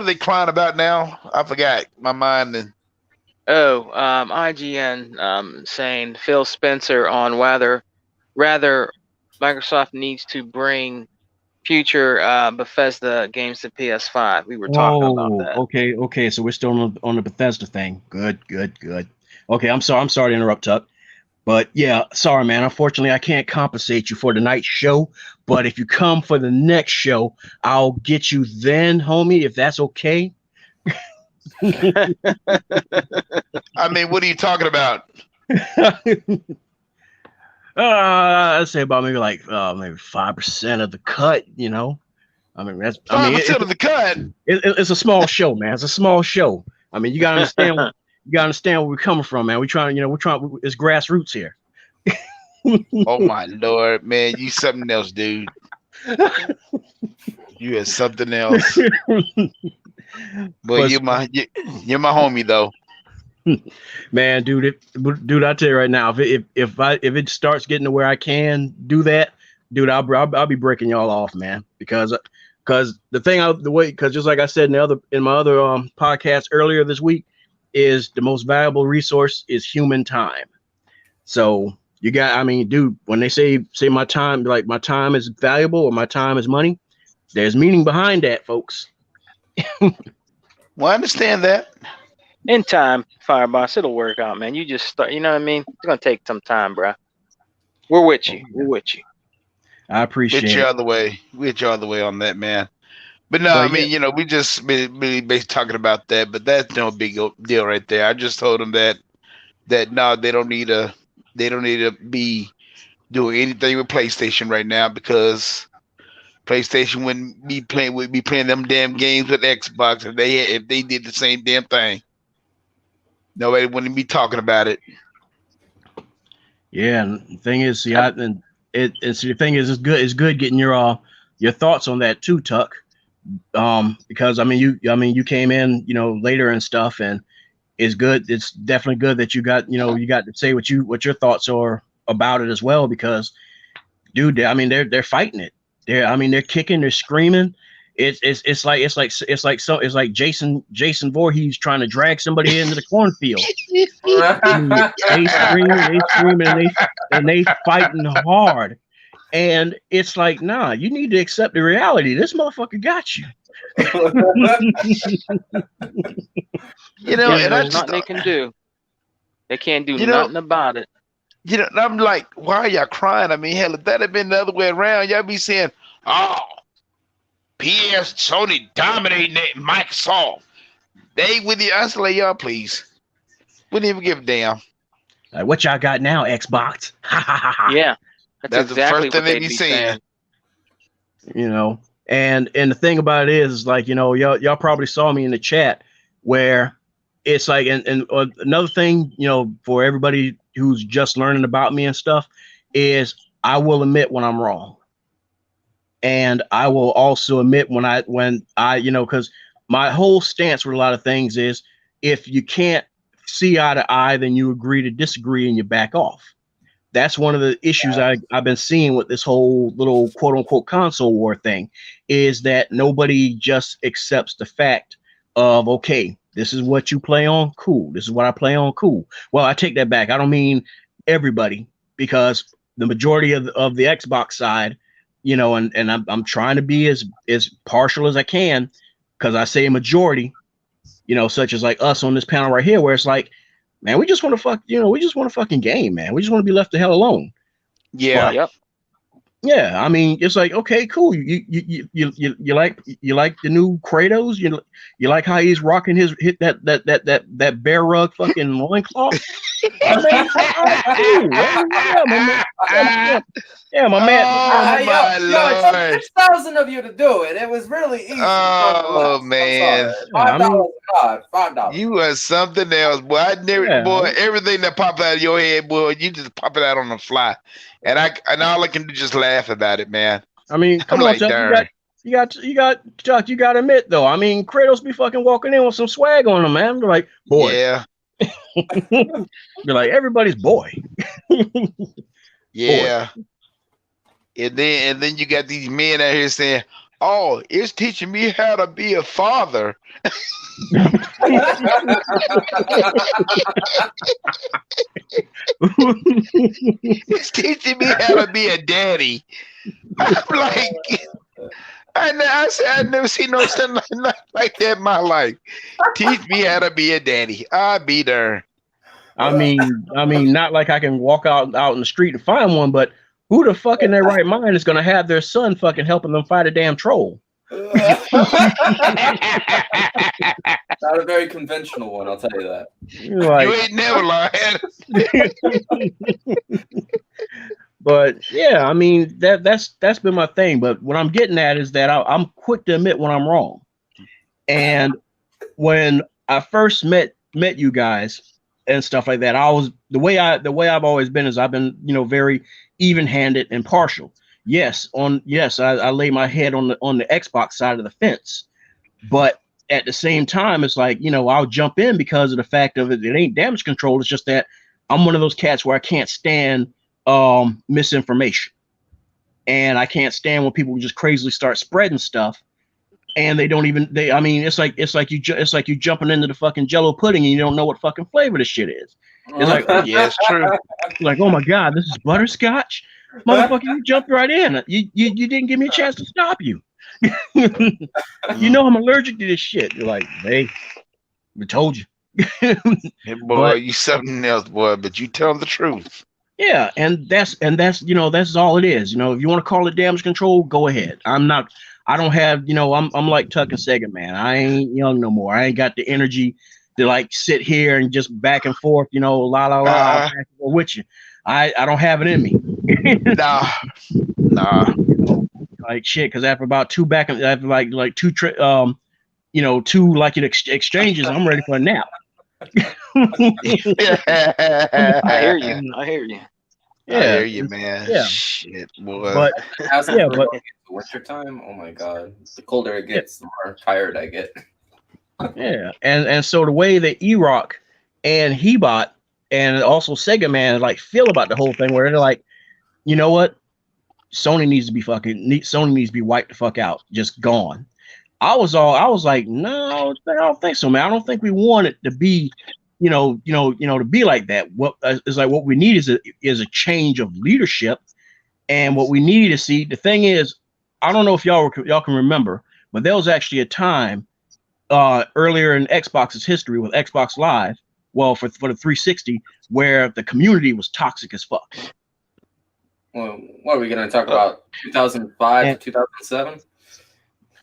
are they crying about now? I forgot. My mind and IGN saying Phil Spencer on whether rather Microsoft needs to bring future Bethesda games to PS5. We were talking about that. Okay. So we're still on the Bethesda thing. Good. Okay, I'm sorry to interrupt, Tuck. But yeah, sorry, man. Unfortunately, I can't compensate you for tonight's show. But if you come for the next show, I'll get you then, homie, if that's okay. I mean, what are you talking about? I'd say about maybe 5% of the cut, I mean, that's 5% of the cut. It's a small show, man. It's a small show. I mean, you gotta understand. You gotta understand where we're coming from, man. We're trying. It's grassroots here. Oh my Lord, man, you something else, dude. You are something else. But you're my homie though. Man, dude, I tell you right now, if it starts getting to where I can do that, dude, I'll be breaking y'all off, man, because just like I said in my other podcast earlier this week, is the most valuable resource is human time. So dude, when they say my time, like my time is valuable or my time is money, there's meaning behind that, folks. Well, I understand that. In time, Fireboss, it'll work out, man. You just start, you know what I mean? It's gonna take some time, bro. We're with you. I appreciate it. We're all the way on that, man. But no, I mean, we just really basically talking about that, but that's no big deal right there. I just told them that no, they don't need to be doing anything with PlayStation right now, because PlayStation wouldn't be playing them damn games with Xbox if they did the same damn thing. Nobody wouldn't be talking about it. Yeah, and the thing is, it's good getting your thoughts on that too, Tuck. Because you came in, later and stuff, and it's good. It's definitely good that you got to say what your thoughts are about it as well, because dude, they're fighting it. They're kicking, they're screaming. It's like Jason Voorhees trying to drag somebody into the cornfield. They screaming, and they fighting hard. And it's like, nah, you need to accept the reality. This motherfucker got you. And that's nothing they can do. They can't do nothing about it. And I'm like, why are y'all crying? I mean, hell, if that had been the other way around, y'all be saying, oh, Sony dominating Microsoft. They with you. I was like, y'all, please. Wouldn't even give a damn. Like, what y'all got now, Xbox? Yeah. That's exactly the first thing they be saying. And the thing about it is like, you know, y'all probably saw me in the chat where it's like, and another thing, you know, for everybody who's just learning about me and stuff is I will admit when I'm wrong. And I will also admit when I, you know, because my whole stance with a lot of things is if you can't see eye to eye, then you agree to disagree and you back off. That's one of the issues I've been seeing with this whole little quote unquote console war thing is that nobody just accepts the fact of, okay, this is what you play on. Cool. This is what I play on. Cool. Well, I take that back. I don't mean everybody, because the majority of the Xbox side, you know, and I'm trying to be as partial as I can, because I say a majority, you know, such as like us on this panel right here, where it's like, man, we just want to we just want a fucking game, man. We just want to be left the hell alone. Yeah. Yep. Yeah, I mean, it's like, okay, cool. You like the new Kratos? You like how he's rocking that bear rug fucking loincloth? I mean, cool. Yeah, my man. Oh my Lord! It took 6,000 of you to do it. It was really easy. Oh man, $5. You are something else, boy. I never, boy. Everything that popped out of your head, boy, you just pop it out on the fly, and all I can do is just laugh about it, man. I mean, come on, Chuck, you got Chuck. You got to admit though. I mean, Kratos be fucking walking in with some swag on him, man. They're like, boy. Yeah. You're like everybody's boy. Yeah. Boy. And then you got these men out here saying, "Oh, it's teaching me how to be a father." It's teaching me how to be a daddy. I'm like, I said I've never seen no something like that in my life. Teach me how to be a daddy. I'll be there. I mean, not like I can walk out in the street and find one, but who the fuck in their right mind is going to have their son fucking helping them fight a damn troll? Not a very conventional one, I'll tell you that. Like, you ain't never lied. But yeah, I mean that's been my thing. But what I'm getting at is that I'm quick to admit when I'm wrong. And when I first met you guys and stuff like that, I was the way I've always been is I've been, you know, very even-handed and partial. Yes, I lay my head on the Xbox side of the fence, but at the same time, it's like, you know, I'll jump in because of the fact of it ain't damage control. It's just that I'm one of those cats where I can't stand misinformation, and I can't stand when people just crazily start spreading stuff, and I mean, it's like you jumping into the fucking Jello pudding and you don't know what fucking flavor this shit is. It's like, yeah, it's true. Like, oh my god, this is butterscotch, motherfucker! You jumped right in. You didn't give me a chance to stop you. You know I'm allergic to this shit. You're like, hey, we told you. Hey, boy, you something else, boy. But you tell the truth. Yeah, and that's you know, that's all it is. You know, if you want to call it damage control, go ahead. I don't have, you know, I'm like Tuck and Sega, man. I ain't young no more. I ain't got the energy to like sit here and just back and forth, you know, back and forth with you. I don't have it in me. Nah. Like shit, because after about two exchanges, exchanges, I'm ready for a nap. I hear you. Yeah, I hear you, man. Yeah. Shit, boy. But winter time, oh my god, the colder it gets, the more tired I get. Yeah, and so the way that E-Rock and Hebot and also Sega Man like feel about the whole thing, where they're like, you know what, Sony needs to be wiped the fuck out, just gone. I was like, no, I don't think so, man. I don't think we want it to be, to be like that. What is like what we need is a change of leadership, and what we need to see. The thing is, I don't know if y'all can remember, but there was actually a time earlier in Xbox's history with Xbox Live, well, for the 360, where the community was toxic as fuck. Well, what are we going to talk about? 2005 to 2007?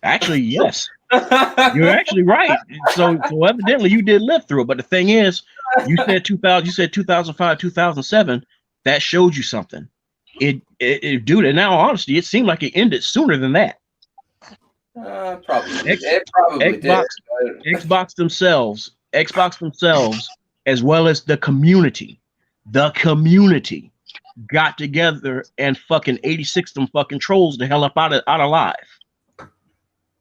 Actually, yes. You're actually right. So evidently you did live through it. But the thing is, you said 2005, 2007. That showed you something. It dude. In all honesty, it seemed like it ended sooner than that. Probably. X- It probably Xbox, did. Xbox themselves, as well as the community got together and fucking 86 them fucking trolls the hell up out of live.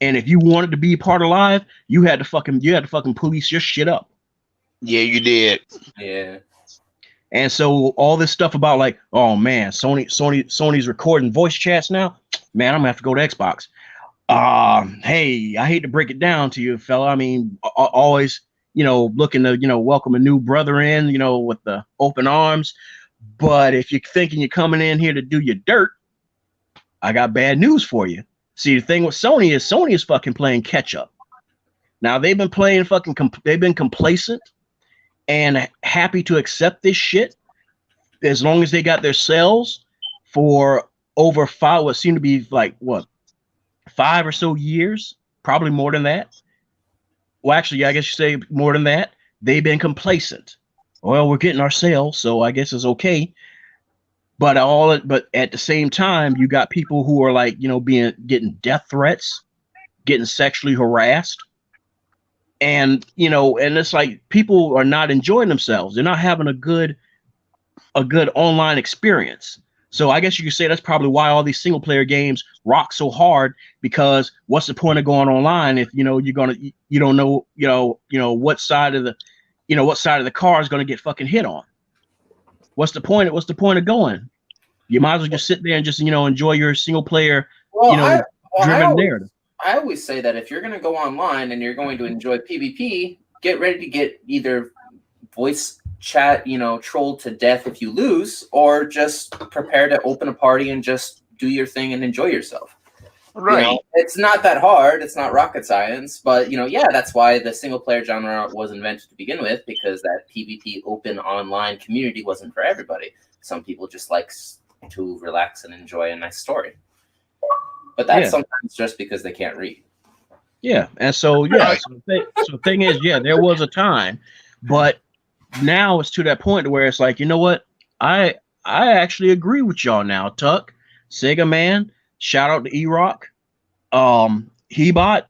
And if you wanted to be part of live, you had to fucking police your shit up. Yeah, you did. Yeah. And so all this stuff about like, oh man, Sony's recording voice chats now. Man, I'm gonna have to go to Xbox. Hey, I hate to break it down to you, fella. I mean, always, looking to, welcome a new brother in, with the open arms. But if you're thinking you're coming in here to do your dirt, I got bad news for you. See, the thing with Sony is fucking playing catch up. Now they've been playing they've been complacent and happy to accept this shit as long as they got their sales for over what seemed to be like 5 or so years, probably more than that. Well, actually, I guess you say more than that. They've been complacent. Well, we're getting our sales, so I guess it's okay. But at the same time, you got people who are like, getting death threats, getting sexually harassed. And, and it's like people are not enjoying themselves. They're not having a good online experience. So I guess you could say that's probably why all these single player games rock so hard, because what's the point of going online if you don't know what side of the car is going to get fucking hit on? What's the point of going? You might as well just sit there and just enjoy your single player driven narrative. I always say that if you're going to go online and you're going to enjoy PvP, get ready to get either voice chat, trolled to death if you lose, or just prepare to open a party and just do your thing and enjoy yourself. Right. It's not that hard. It's not rocket science, but that's why the single player genre was invented to begin with, because that PvP open online community wasn't for everybody. Some people just like to relax and enjoy a nice story. But that's sometimes just because they can't read. Yeah. And so, so the thing is, there was a time, but now it's to that point where it's like, you know what? I actually agree with y'all now. Tuck, Sega Man, shout out to E-Rock, Hebot.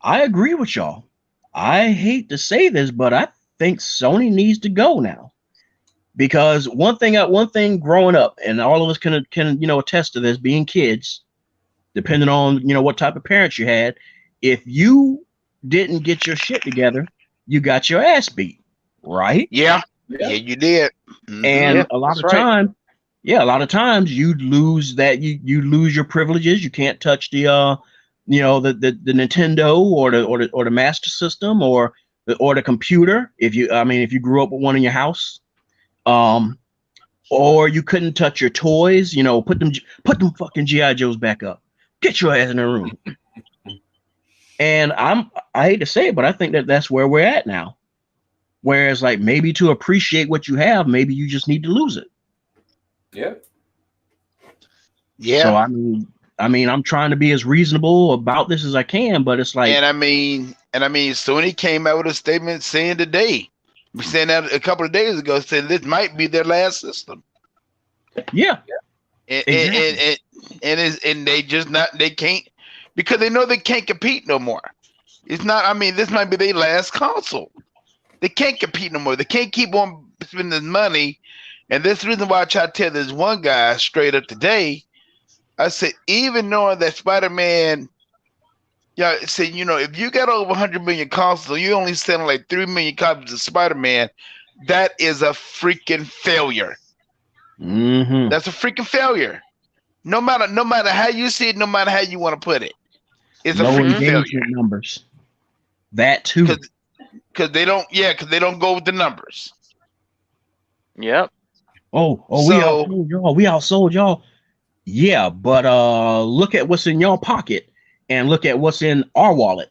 I agree with y'all. I hate to say this, but I think Sony needs to go now. Because one thing growing up, and all of us can attest to this, being kids, depending on what type of parents you had, if you didn't get your shit together, you got your ass beat, right? Yeah, you did. Mm-hmm. And a lot of times you lose that, you lose your privileges. You can't touch the the Nintendo or the Master System or the computer if you grew up with one in your house. Or you couldn't touch your toys, put them fucking G.I. Joes back up. Get your ass in the room. And I hate to say it, but I think that's where we're at now. Whereas, like, maybe to appreciate what you have, maybe you just need to lose it. Yeah. Yeah. So I mean, I'm trying to be as reasonable about this as I can, but it's like, and I mean, Sony came out with a statement saying today, we saying that a couple of days ago, said this might be their last system. Yeah. And exactly. and they can't, because they know they can't compete no more. It's not, I mean, this might be their last console. They can't compete no more. They can't keep on spending money. And that's the reason why I try to tell this one guy straight up today. I said, even knowing that Spider-Man, said, if you got over 100 million consoles, you only selling like 3 million copies of Spider-Man, that is a freaking failure. Mm-hmm. That's a freaking failure. No matter how you see it, no matter how you want to put it, it's a freaking failure. Numbers. That too. Because they don't go with the numbers. Yep. Oh, we outsold y'all. Yeah, but look at what's in your pocket and look at what's in our wallet.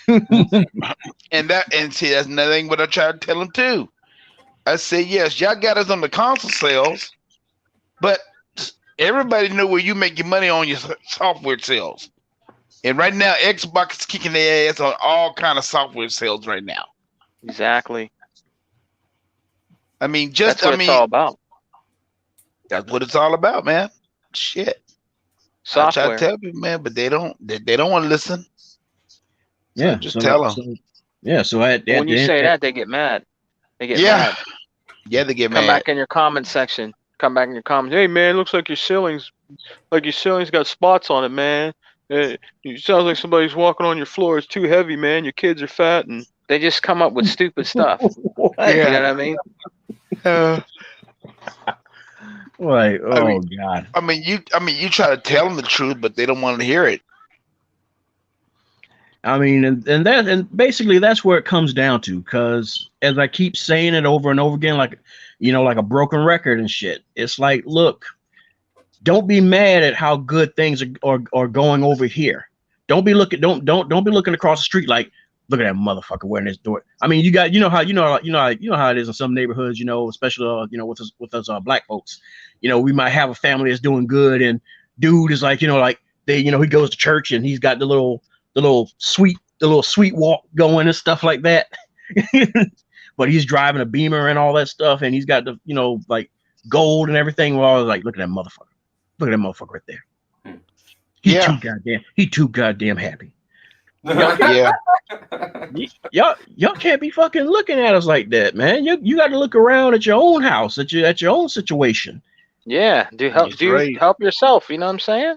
and see, that's another thing what I try to tell them too. I say, yes, y'all got us on the console sales, but everybody know where you make your money on your software sales. And right now, Xbox is kicking their ass on all kind of software sales right now. Exactly. I mean, that's what it's all about. That's what it's all about, man. Shit. software. I try to tell people, man, but they don't want to listen. So Yeah. just tell them. So at When you the say end, that, they get mad. They get mad. Yeah, they get Come mad. back in your comment section. Come back in your comments. Hey man, looks like your ceiling's got spots on it, man. It sounds like somebody's walking on your floor. It's too heavy, man. Your kids are fat, and they just come up with stupid stuff. what? You know what I mean? Like, oh God. I mean, you try to tell them the truth, but they don't want to hear it. I mean, and basically that's where it comes down to, because as I keep saying it over and over again, like, like a broken record and shit. It's like, look, don't be mad at how good things are going over here. Don't be looking across the street like, look at that motherfucker wearing this door. I mean, you know how it is in some neighborhoods, especially with us black folks. We might have a family that's doing good, and dude is like, he goes to church and he's got the little sweet walk going and stuff like that. But he's driving a Beamer and all that stuff, and he's got the like gold and everything. Well, I was like, look at that motherfucker. Look at that motherfucker right there. He too goddamn happy. Y'all can't be fucking looking at us like that, man. You got to look around at your own house, at your own situation. Yeah, help yourself. You know what I'm saying?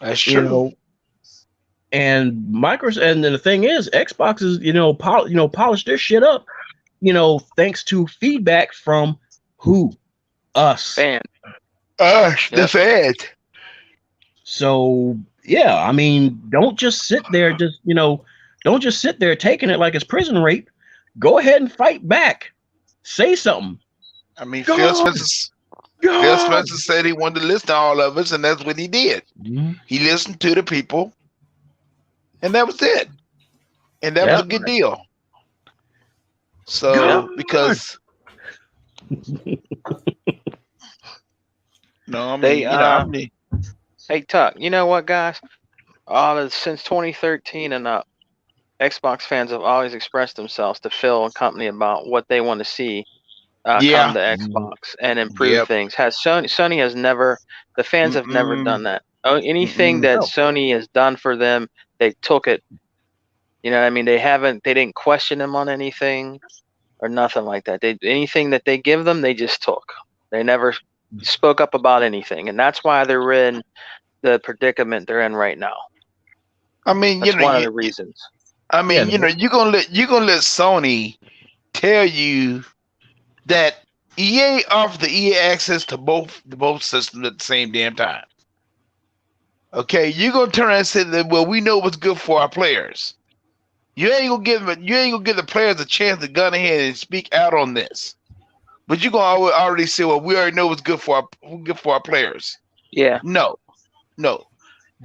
That's true. And and the thing is, Xbox is polish their shit up, thanks to feedback from who? Us. The fans. So yeah, I mean, don't just sit there, taking it like it's prison rape. Go ahead and fight back. Say something. I mean, Phil Spencer said he wanted to listen to all of us, and that's what he did. Mm-hmm. He listened to the people, and that was it. And that was a good deal. So, because hey, Tuck, you know what, guys? Since 2013 and up, Xbox fans have always expressed themselves to Phil and company about what they want to see come to Xbox and improve things. Sony has never, the fans have never done that. Anything that Sony has done for them, they took it. You know what I mean? They didn't question them on anything or nothing like that. Anything that they give them, they just took. They never spoke up about anything, and that's why they're in the predicament they're in right now. I mean, that's one of the reasons. I mean, you're gonna let Sony tell you that EA offered the EA access to both systems at the same damn time. Okay, you're gonna turn around and say that, well, we know what's good for our players. You ain't gonna give the players a chance to go ahead and speak out on this. But you're gonna already say, well, we already know what's good for our players. Yeah. No.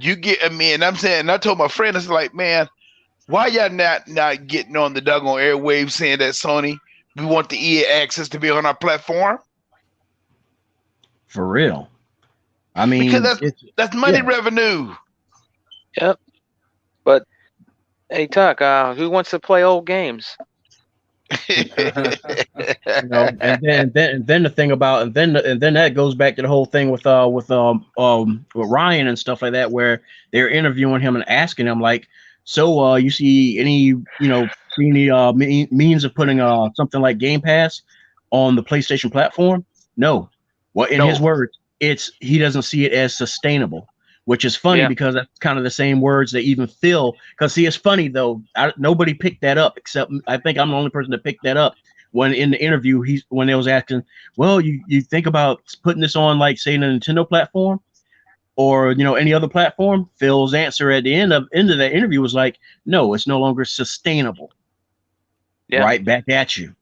You get, I mean, I'm saying, and I told my friend, it's like, man, why y'all not getting on the doggone airwaves saying that Sony, we want the EA access to be on our platform? For real. I mean, because that's money revenue. Yep. But hey, Tuck, who wants to play old games? And then the thing about and then that goes back to the whole thing with Ryan and stuff like that, where they're interviewing him and asking him like, so you see any means of putting something like Game Pass on the PlayStation platform? No. Well, in his words, he doesn't see it as sustainable. Which is funny because that's kind of the same words that even Phil. Because see, it's funny though. Nobody picked that up except I think I'm the only person that picked that up when in the interview when they was asking, well, you think about putting this on like say the Nintendo platform or any other platform? Phil's answer at the end of that interview was like, no, it's no longer sustainable. Yeah. Right back at you.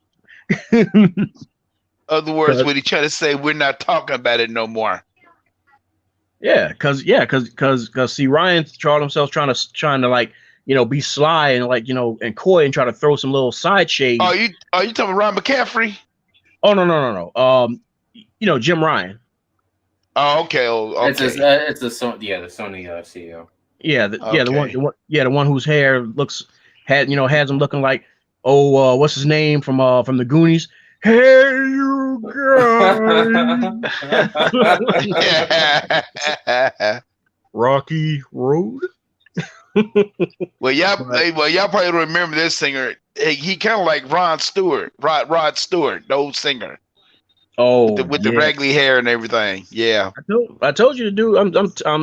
Other words, what he trying to say, we're not talking about it no more. Yeah, cause see, Ryan Charles himself trying to like be sly and like and coy and try to throw some little side shade. Are you talking Ryan McCaffrey? Oh no. Jim Ryan. Oh, okay. It's the Sony CEO. Yeah, the one whose hair has him looking like what's his name from the Goonies. Hey, you guys. Rocky Road. Well, y'all But- probably remember this singer. He kind of like Rod Stewart, the old singer Oh with the yeah. raggedy hair and everything. Yeah. I told you to do.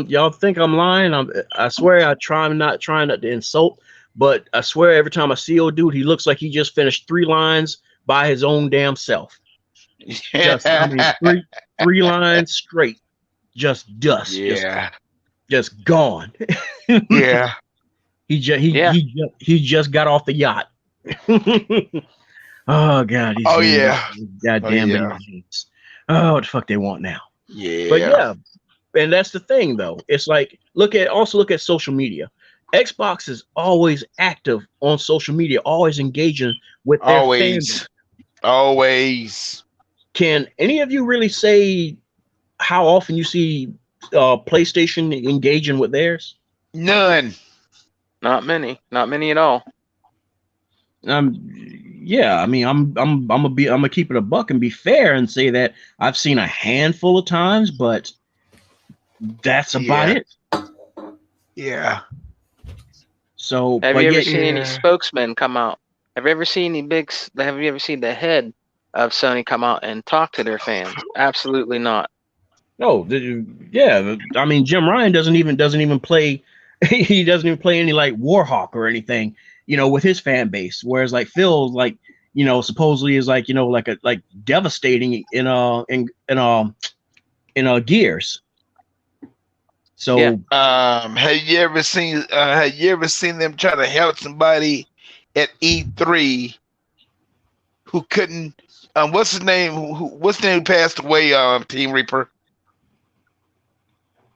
Y'all think I'm lying. I swear I not trying not to insult, but I swear every time I see old dude, he looks like he just finished 3 lines by his own damn self. Just, I mean, three lines straight, just dust, Yeah. just gone. Yeah. He just got off the yacht. Oh God, Oh yeah. goddamn yeah. video games. Oh, what the fuck they want now? Yeah. But yeah, and that's the thing though. It's like look at social media. Xbox is always active on social media, always engaging with their fans. Always. Can any of you really say how often you see PlayStation engaging with theirs? None. Not many at all. Yeah, I mean, I'm gonna keep it a buck and be fair and say that I've seen a handful of times, but that's about it. Yeah. So, Have you ever seen any Yeah. spokesmen come out? Have you ever seen have you ever seen the head of Sony come out and talk to their fans? Absolutely not. no, yeah, I mean, Jim Ryan doesn't even play. He doesn't even play any like Warhawk or anything, with his fan base. Whereas like Phil, like supposedly is like like devastating in Gears. So Yeah. Have you ever seen them try to help somebody at E3 who couldn't what's his name who passed away, Team Reaper?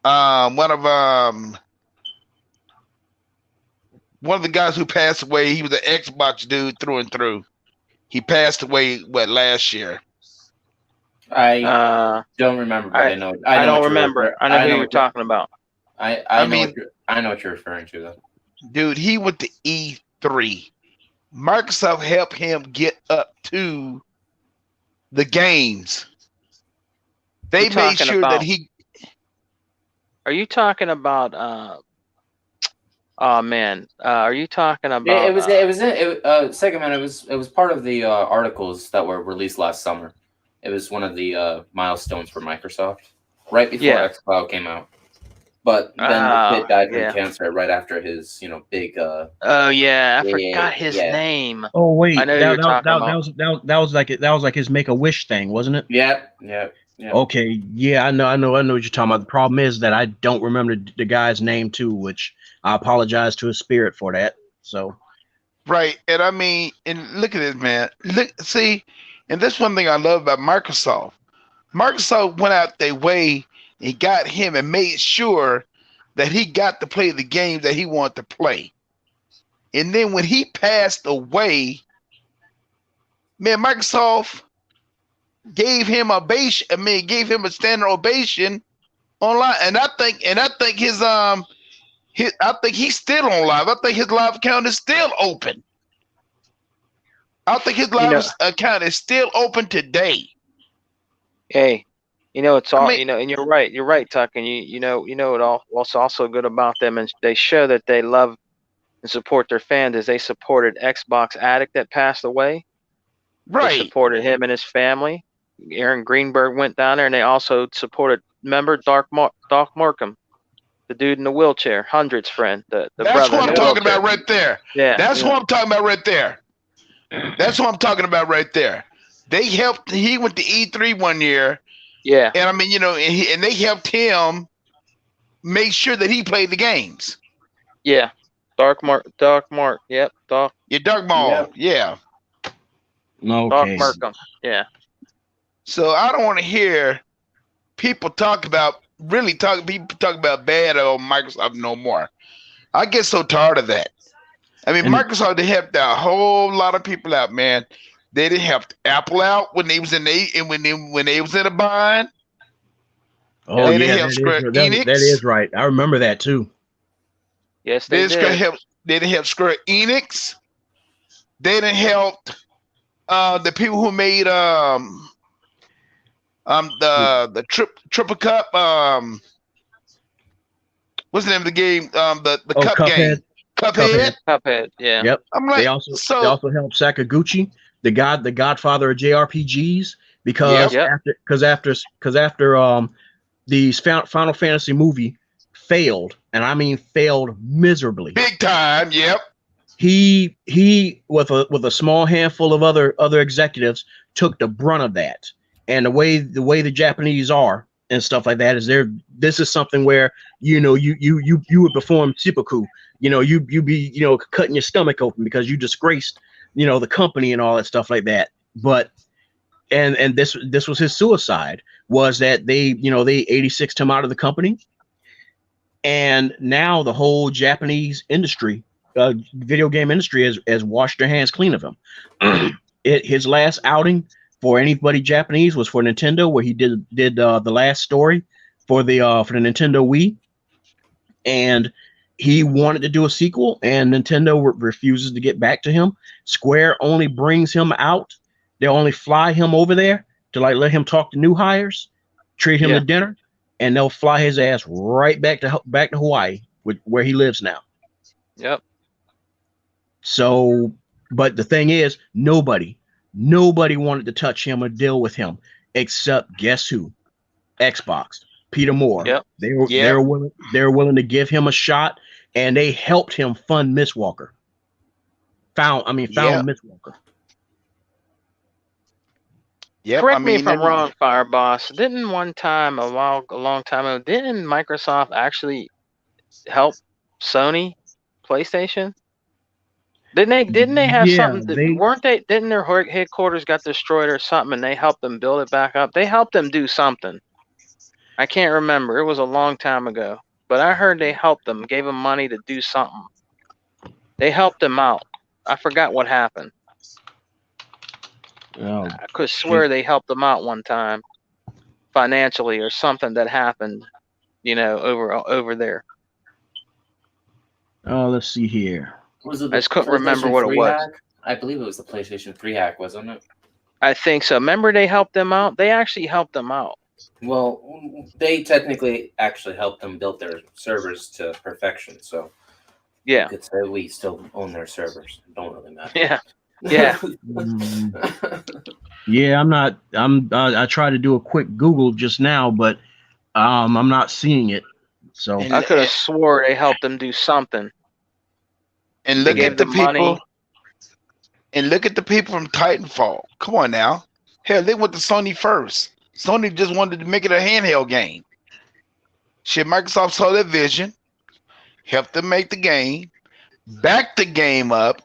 One of the guys who passed away, he was an Xbox dude through and through. He passed away last year. I don't remember, but I know. I don't remember. I know who you're talking about. I know what you're referring to, though. Dude, he went to E3. Microsoft helped him get up to the games. They made sure that he. Are you talking about? Oh man, are you talking about? It was second man. It was part of the articles that were released last summer. It was one of the milestones for Microsoft right before xCloud came out. But then the kid died from cancer right after his, big. Oh yeah, I forgot his name. Oh wait, I know you're talking about. That was like his Make-A-Wish thing, wasn't it? Yeah. Okay, yeah, I know what you're talking about. The problem is that I don't remember the guy's name too, which I apologize to his spirit for that. So, right, and I mean, and look at this, man. See, and that's one thing I love about Microsoft. Microsoft went out their way and got him and made sure that he got to play the games that he wanted to play. And then when he passed away, man, Microsoft gave him a standing ovation online. And I think he's still on live. I think his live account is still open. I think his live account is still open today. Hey, it's all and you're right, Tuck, and you know what's also good about them, and they show that they love and support their fans. Is they supported Xbox Addict that passed away. Right. They supported him and his family. Aaron Greenberg went down there, and they also supported. Remember Doc Markham, the dude in the wheelchair, Hundred's friend. The That's brother what I'm talking about right there. Yeah, that's what I'm talking about right there. That's what I'm talking about right there. They helped. He went to E3 one year. Yeah. And I mean, and they helped him make sure that he played the games. Yeah. Dark Mark. Yep. Dark. Yeah, Dark Maul. Yeah. Okay. Dark Markham. Yeah. So I don't want to hear people talk about bad on Microsoft no more. I get so tired of that. I mean, Microsoft, they helped a whole lot of people out, man. They didn't help Apple out when they was in when they was in a bind. Oh yeah, that is right. I remember that too. Yes, they did. They didn't help Square Enix. They didn't help the people who made the Triple Cup. what's the name of the game? The Oh, cup game. Cuphead. Cuphead, yeah. Yep. I'm like, They also so helped Sakaguchi, the godfather of JRPGs, Yep. because after the Final Fantasy movie failed, and I mean failed miserably. big time. Yep. He with a small handful of other executives took the brunt of that. And the way the Japanese are and stuff like that is this is something where you would perform seppuku. You be cutting your stomach open because you disgraced the company and all that stuff like that. But and this was his suicide, was that they 86'd him out of the company. And now the whole Japanese industry, video game industry, has washed their hands clean of him. His last outing for anybody Japanese was for Nintendo, where he did the last story for the Nintendo Wii, and he wanted to do a sequel, and Nintendo refuses to get back to him. Square only brings him out. They only fly him over there to let him talk to new hires, treat him to dinner, and they'll fly his ass right back to Hawaii, where he lives now. Yep. So, but the thing is, nobody wanted to touch him or deal with him, except guess who? Xbox. Peter Moore. Yep. They were willing to give him a shot, and they helped him fund Mistwalker. Found Mistwalker. Yep. Correct me if I'm wrong, Fireboss. Didn't one time, a long time ago, didn't Microsoft actually help Sony PlayStation? Didn't they have something? Didn't their headquarters got destroyed or something, and they helped them build it back up? They helped them do something. I can't remember. It was a long time ago, but I heard they helped them, gave them money to do something. They helped them out. I forgot what happened. Oh, I could swear they helped them out one time, financially or something that happened, over there. Oh, let's see here. Was it I just couldn't remember what it was. Hack? I believe it was the PlayStation 3 hack, wasn't it? I think so. Remember they helped them out? They actually helped them out. Well, they technically actually helped them build their servers to perfection. So yeah, you could say we still own their servers. It don't really matter. Yeah. Yeah. Yeah, I tried to do a quick Google just now, but I'm not seeing it. So I could have swore they helped them do something. And look at the people. Money. And look at the people from Titanfall. Come on now. Hell, they went to Sony first. Sony just wanted to make it a handheld game. Shit, Microsoft saw their vision, helped them make the game, backed the game up.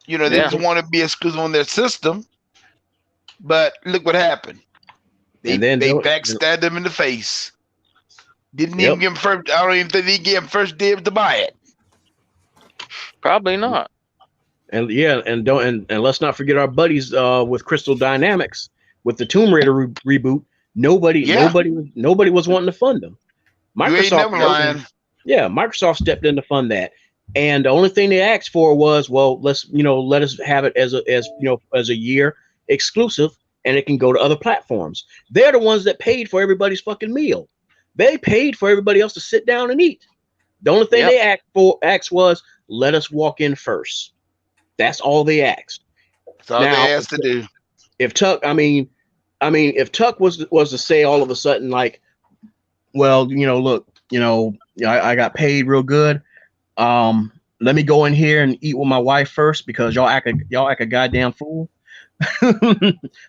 They just want to be exclusive on their system. But look what happened. They backstabbed them in the face. Didn't even give him first. I don't even think they gave him first dibs to buy it. Probably not. And let's not forget our buddies with Crystal Dynamics with the Tomb Raider reboot. Nobody was wanting to fund them. Microsoft stepped in to fund that, and the only thing they asked for was, well, let us have it as a year exclusive, and it can go to other platforms. They're the ones that paid for everybody's fucking meal. They paid for everybody else to sit down and eat. The only thing they asked was, let us walk in first. That's all they asked. That's all they asked to do. If Tuck, if Tuck was to say all of a sudden, like, well, look, I got paid real good. Let me go in here and eat with my wife first because y'all act a goddamn fool. I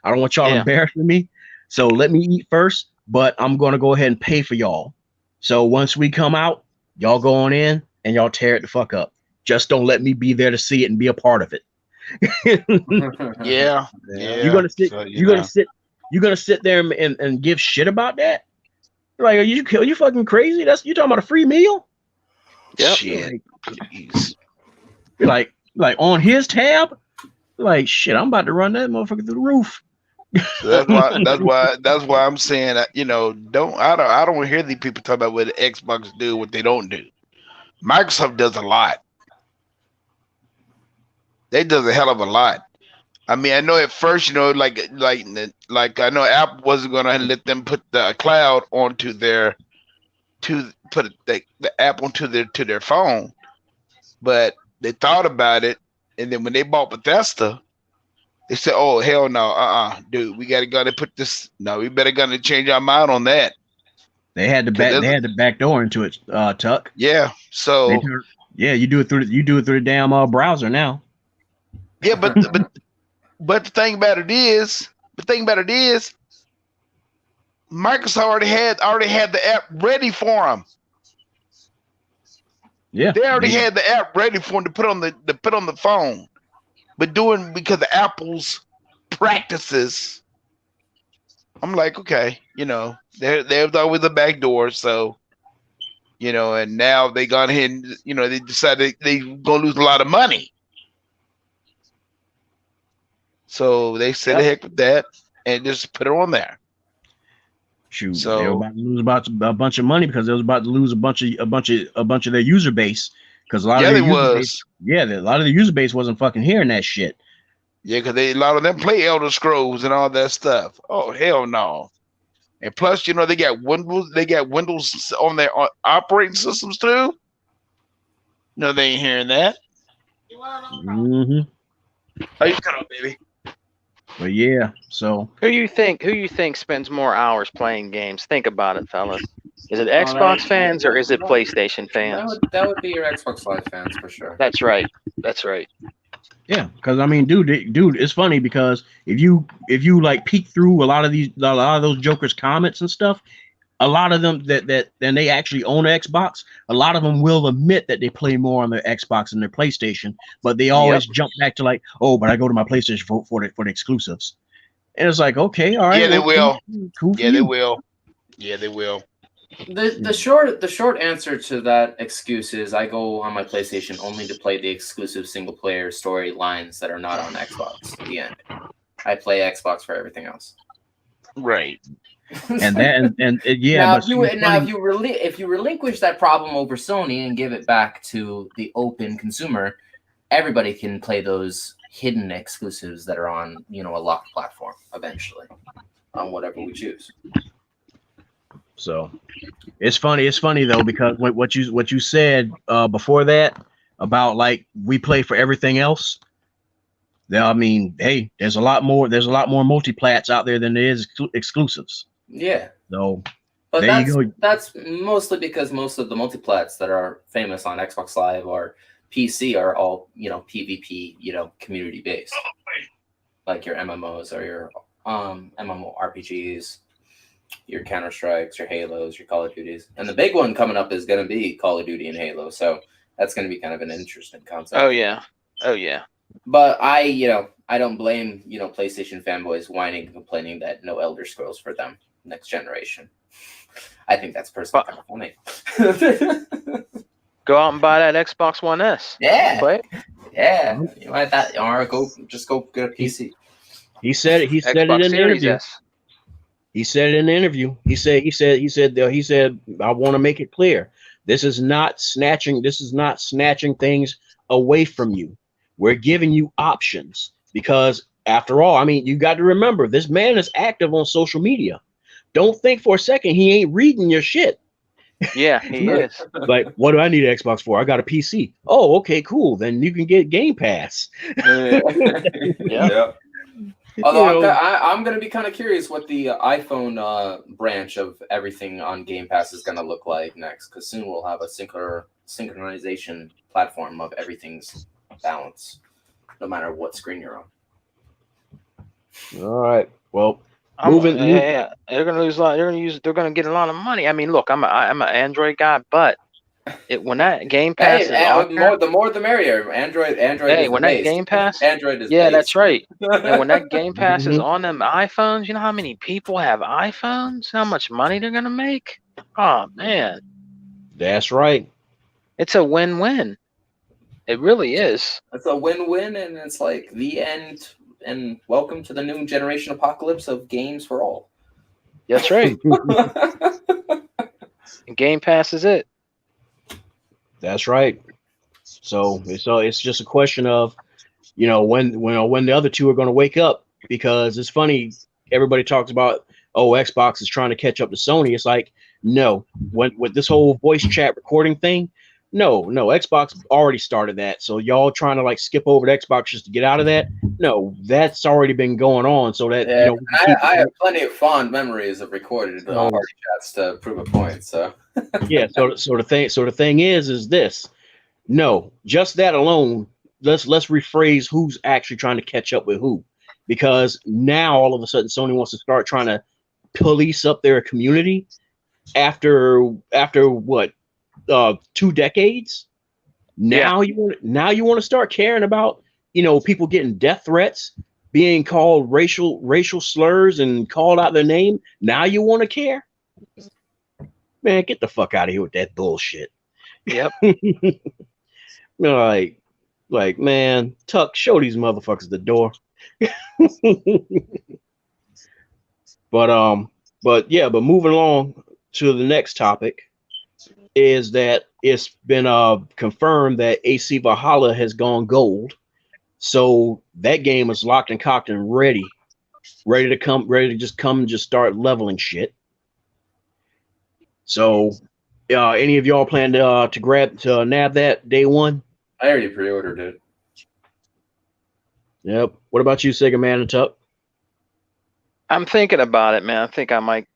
don't want y'all embarrassing me. So let me eat first, but I'm gonna go ahead and pay for y'all. So once we come out, y'all go on in and y'all tear it the fuck up. Just don't let me be there to see it and be a part of it. Yeah. You're gonna sit. So, you're gonna sit there and give shit about that. Like, are you fucking crazy? You talking about a free meal? Yep. Shit. You're like on his tab. Like, shit, I'm about to run that motherfucker through the roof. So that's why I'm saying that, I don't want to hear these people talk about what the Xbox do, what they don't do. Microsoft does a lot. They does a hell of a lot. I mean, I know at first, like I know Apple wasn't gonna let them put the cloud onto their to put the app onto their phone, but they thought about it, and then when they bought Bethesda, they said, "Oh hell no, dude, we got to go and put this. No, we better gonna change our mind on that." They had the back door into it, Tuck. Yeah, so you do it through the damn browser now. Yeah, but the thing about it is, Microsoft already had the app ready for them. Yeah, they already had the app ready for them to put on the phone, but because of Apple's practices, I'm like, okay, there's always a back door, so and now they gone ahead and they decided they gonna lose a lot of money, so they said the heck with that and just put it on there. Shoot, so they were about to lose a bunch of money because they was about to lose a bunch of their user base because a lot of the user base wasn't fucking hearing that shit. Yeah, because a lot of them play Elder Scrolls and all that stuff. Oh hell no! And plus, they got Windows. They got Windows on their operating systems too. No, they ain't hearing that. Mm-hmm. How you cut off, baby? But yeah, so who you think spends more hours playing games? Think about it, fellas. Is it Xbox fans or is it PlayStation fans? That would be your Xbox Live fans for sure. That's right. Yeah, because I mean, dude, it's funny because if you like peek through a lot of those jokers' comments and stuff, a lot of them that they actually own an Xbox, a lot of them will admit that they play more on their Xbox than their PlayStation, but they always jump back to like, oh, but I go to my PlayStation for the exclusives. And it's like, okay, all right. Yeah, they will. Cool yeah, they will. Yeah, they will. The short answer to that excuse is I go on my PlayStation only to play the exclusive single player storylines that are not on Xbox. The end. I play Xbox for everything else. Right. And yeah. If you relinquish that problem over Sony and give it back to the open consumer, everybody can play those hidden exclusives that are on a locked platform eventually, on whatever we choose. So it's funny though, because what you said before that about like we play for everything else. I mean, hey, there's a lot more multiplats out there than there is exclusives. Yeah. So but there you go. That's mostly because most of the multiplats that are famous on Xbox Live or PC are all PvP community based, like your MMOs or your MMORPGs, your Counter Strikes, your Halos, your Call of Duties, and the big one coming up is going to be Call of Duty and Halo. So that's going to be kind of an interesting concept. Oh yeah. But I don't blame PlayStation fanboys whining and complaining that no Elder Scrolls for them next generation. I think that's personally kind of funny. Go out and buy that Xbox One S. Yeah. Play. Yeah. You might that or go get a PC. He said it in the interview. He said it in the interview. He said I want to make it clear. This is not snatching things away from you. We're giving you options because after all, I mean, you got to remember this man is active on social media. Don't think for a second he ain't reading your shit. Yeah, he is. Like, what do I need an Xbox for? I got a PC. Oh, okay, cool. Then you can get Game Pass. Yeah. Although I'm going to be kind of curious what the iPhone branch of everything on Game Pass is going to look like next, because soon we'll have a synchronization platform of everything's balance, no matter what screen you're on. All right. Well, they're going to lose a lot. They're going to get a lot of money. I mean, look, I'm an Android guy, but when that Game Pass the more the merrier. Android. Hey, when that Game Pass, Android is that's right. And when that Game Pass is on them iPhones, you know how many people have iPhones? How much money they're gonna make? Oh man, that's right. It's a win-win. It really is. It's a win-win, and it's like the end. And welcome to the new generation apocalypse of games for all. That's right. Game Pass is it. That's right. So it's just a question of, when the other two are going to wake up, because it's funny. Everybody talks about, Xbox is trying to catch up to Sony. It's like, No, when with this whole voice chat recording thing, no, Xbox already started that. So y'all trying to like skip over to Xbox just to get out of that? No, that's already been going on. So that Yeah, we can keep I have it. plenty of fond memories of recorded So party chats to prove a point. So yeah, the thing is this. No, just that alone. Let's rephrase who's actually trying to catch up with who, because now all of a sudden Sony wants to start trying to police up their community after what 2 decades. Now you want to start caring about people getting death threats, being called racial slurs and called out their name. Now you want to care? Man, get the fuck out of here with that bullshit. Yep. Like, man, Tuck, show these motherfuckers the door. but moving along to the next topic is that it's been confirmed that AC Valhalla has gone gold. So that game is locked and cocked and ready to just come and just start leveling shit. So any of y'all plan to nab that day one? I already pre-ordered it. Yep. What about you, Sega Man and Tuck? I'm thinking about it, man. I think I might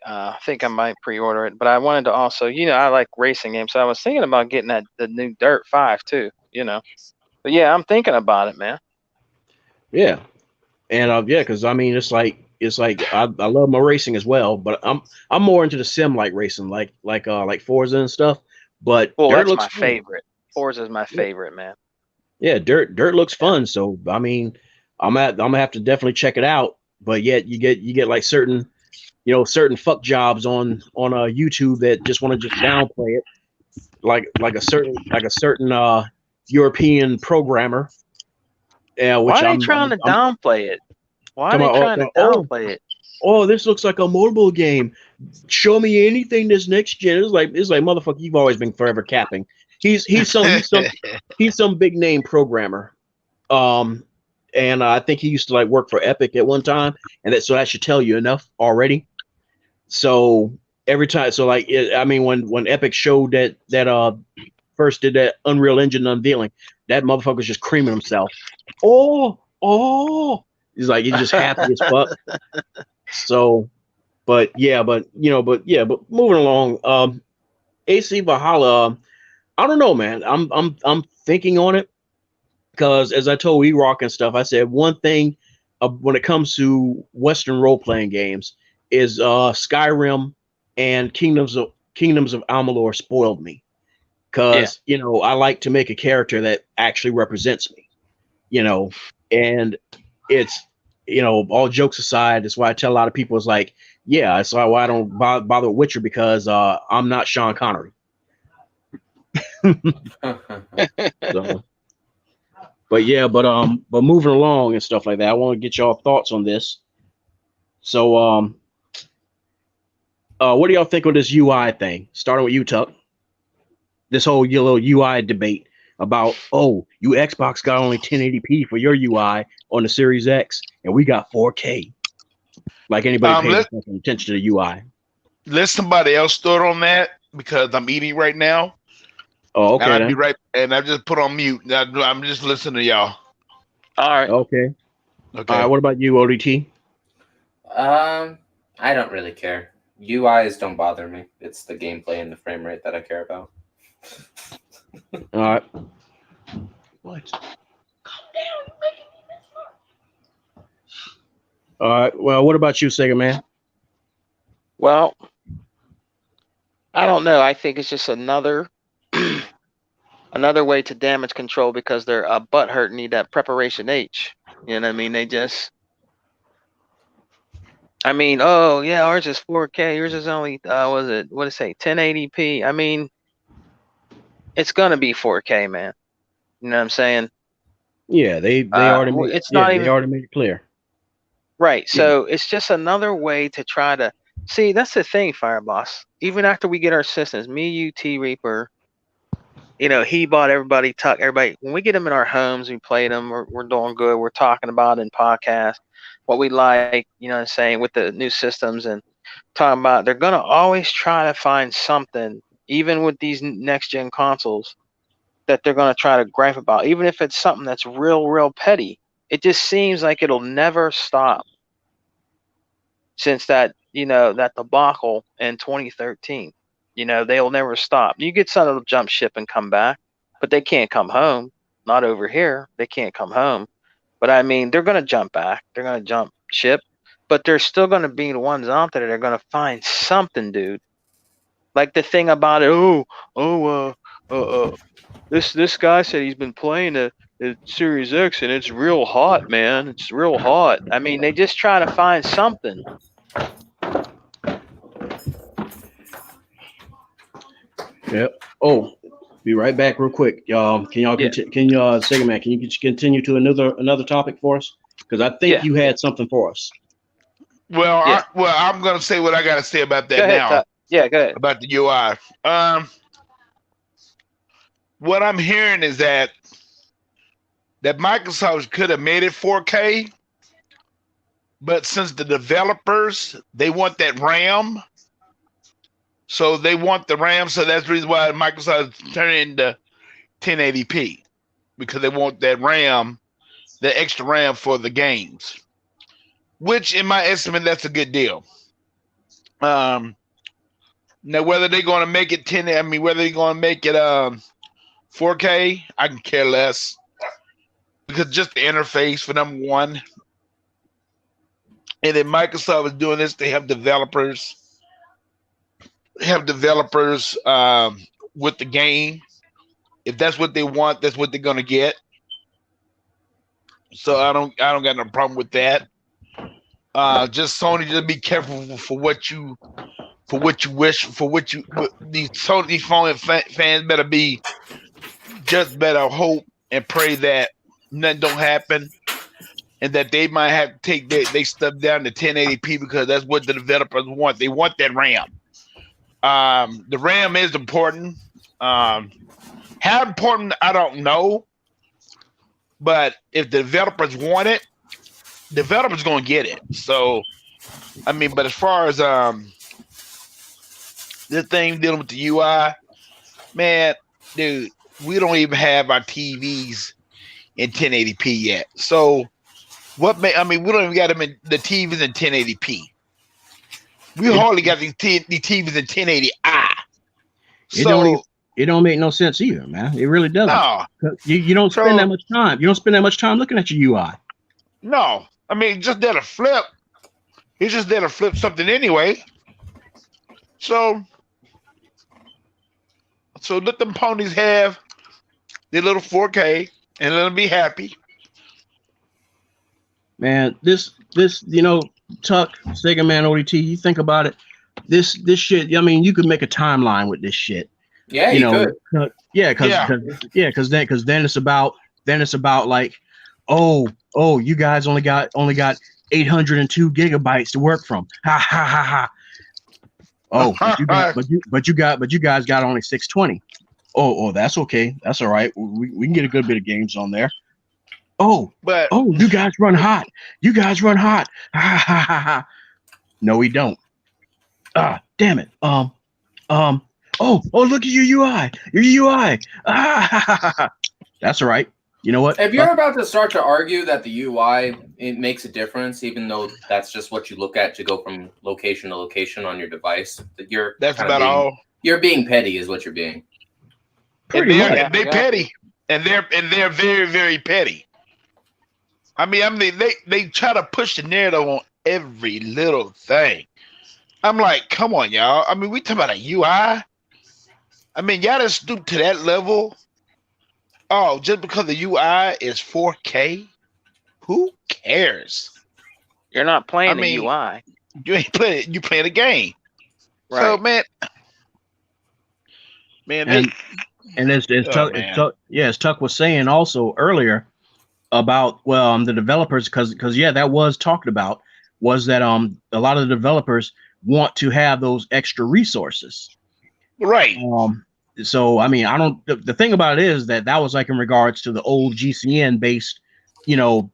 pre-order it, but I wanted to also, I like racing games, so I was thinking about getting the new Dirt 5 too, But yeah, I'm thinking about it, man. Yeah, and because I mean, it's like I love my racing as well, but I'm more into the sim like racing, like Forza and stuff. But Well, Dirt that's looks my fun. favorite. Forza is my favorite, man. Yeah, Dirt looks fun. So I mean, I'm gonna have to definitely check it out. But yet you get like certain fuck jobs on YouTube that just want to just downplay it, like a certain European programmer. Why Which are they trying to downplay it? Why are they trying to downplay it? Oh, this looks like a mobile game. Show me anything this next gen. It's like motherfucker, you've always been forever capping. He's some big name programmer. And I think he used to like work for Epic at one time, and that should tell you enough already. So every time, when Epic showed that first did that Unreal Engine unveiling, that motherfucker's just creaming himself. Oh, he's just happy as fuck. So, but moving along, AC Valhalla, I don't know, man. I'm thinking on it because as I told E-Rock and stuff, I said one thing when it comes to Western role playing games is Skyrim and Kingdoms of Amalur spoiled me because I like to make a character that actually represents me, and it's all jokes aside, that's why I tell a lot of people it's like, yeah, that's why I don't bother with Witcher because I'm not Sean Connery. So, but moving along and stuff like that, I want to get y'all thoughts on this. So what do y'all think of this UI thing? Starting with you, Tuck. This whole little UI debate about, oh, you Xbox got only 1080p for your UI on the Series X, and we got 4K. Like anybody pays attention to the UI. Let somebody else start on that because I'm eating right now. Oh, okay. And I'll be right. And I just put on mute. I'm just listening to y'all. All right. Okay. All right. What about you, ODT? I don't really care. UIs don't bother me. It's the gameplay and the frame rate that I care about. All right. What? Calm down. You're making me mess up. All right. Well, what about you, Sega Man? Well, I don't know. I think it's just another way to damage control because they're butthurt need that preparation H. You know what I mean? Oh yeah, ours is 4K. Yours is only what did it say? 1080p. I mean, it's gonna be 4K, man. You know what I'm saying? Yeah, they already made they already made it clear. Right. So it's just another way to try to see. That's the thing, Fireboss. Even after we get our systems, me, you, T Reaper, he bought everybody, Tuck, everybody. When we get them in our homes, we play them. We're doing good. We're talking about in podcasts what we like. You know what I'm saying, with the new systems, and talking about they're gonna always try to find something, even with these next gen consoles, that they're gonna try to gripe about, even if it's something that's real petty. It just seems like it'll never stop since that that debacle in 2013. They'll never stop. You get some that'll jump ship and come back, but they can't come home. Not over here. They can't come home. But I mean, they're gonna jump back. They're gonna jump ship, but there's still gonna be the ones out there that are gonna find something, dude. Like the thing about it. This guy said he's been playing the Series X and it's real hot, man. It's real hot. I mean, they just try to find something. Yep. Oh, be right back real quick. Can y'all Sega Man, can you continue to another topic for us? Because I think you had something for us. Well, I'm gonna say what I gotta say about that now. Yeah, go ahead. About the UI. What I'm hearing is that Microsoft could have made it 4K, but since the developers, they want that RAM, so they want the RAM, so that's the reason why Microsoft is turning into 1080p, because they want that RAM, the extra RAM for the games, which in my estimate, that's a good deal. Now, whether they're going to make it whether they're going to make it 4K, I can care less, because just the interface for number one. And then Microsoft is doing this. They have developers. With the game. If that's what they want, that's what they're gonna get. So I don't got no problem with that. Just Sony, just be careful for what you wish, these Sony phone fans better hope and pray that nothing don't happen, and that they might have to take they stuff down to 1080p, because that's what the developers want. They want that RAM. The RAM is important. How important, I don't know. But if the developers want it, developers gonna get it. So, I mean, but as far as this thing dealing with the UI, man, dude, we don't even have our TVs in 1080p yet. So, we don't even got them in the TVs in 1080p. We hardly got these TVs in 1080i. It don't make no sense either, man. It really doesn't. No, you don't spend that much time. You don't spend that much time looking at your UI. No, I mean, just there to flip. He's just there to flip something anyway. So let them ponies have their little 4K and let them be happy. Man, this Tuck, Sega Man ODT, you think about it, this shit, I mean, you could make a timeline with this shit. Yeah, you could. Because then it's about like, oh, you guys only got 802 gigabytes to work from. Ha ha ha ha. Oh, but you guys got only 620. Oh, that's okay. That's all right. We can get a good bit of games on there. Oh, you guys run hot. Ha ha ha ha. No, we don't. Damn it. Oh, look at your UI. That's all right. You know what? If you're about to start to argue that the UI it makes a difference, even though that's just what you look at to go from location to location on your device, that's about all. You're being petty, is what you're being. They're petty, and they're very, very petty. I mean, they try to push the narrative on every little thing. I'm like, come on, y'all. I mean, we talking about a UI. I mean, y'all done stoop to that level. Oh, just because the UI is 4K, who cares? You're not playing the UI. You ain't playing. You playing a game. Right. So, man, as Tuck was saying also earlier about the developers, because that was talked about, was that a lot of the developers want to have those extra resources. Right. So I mean, the thing about it is that was like in regards to the old GCN based,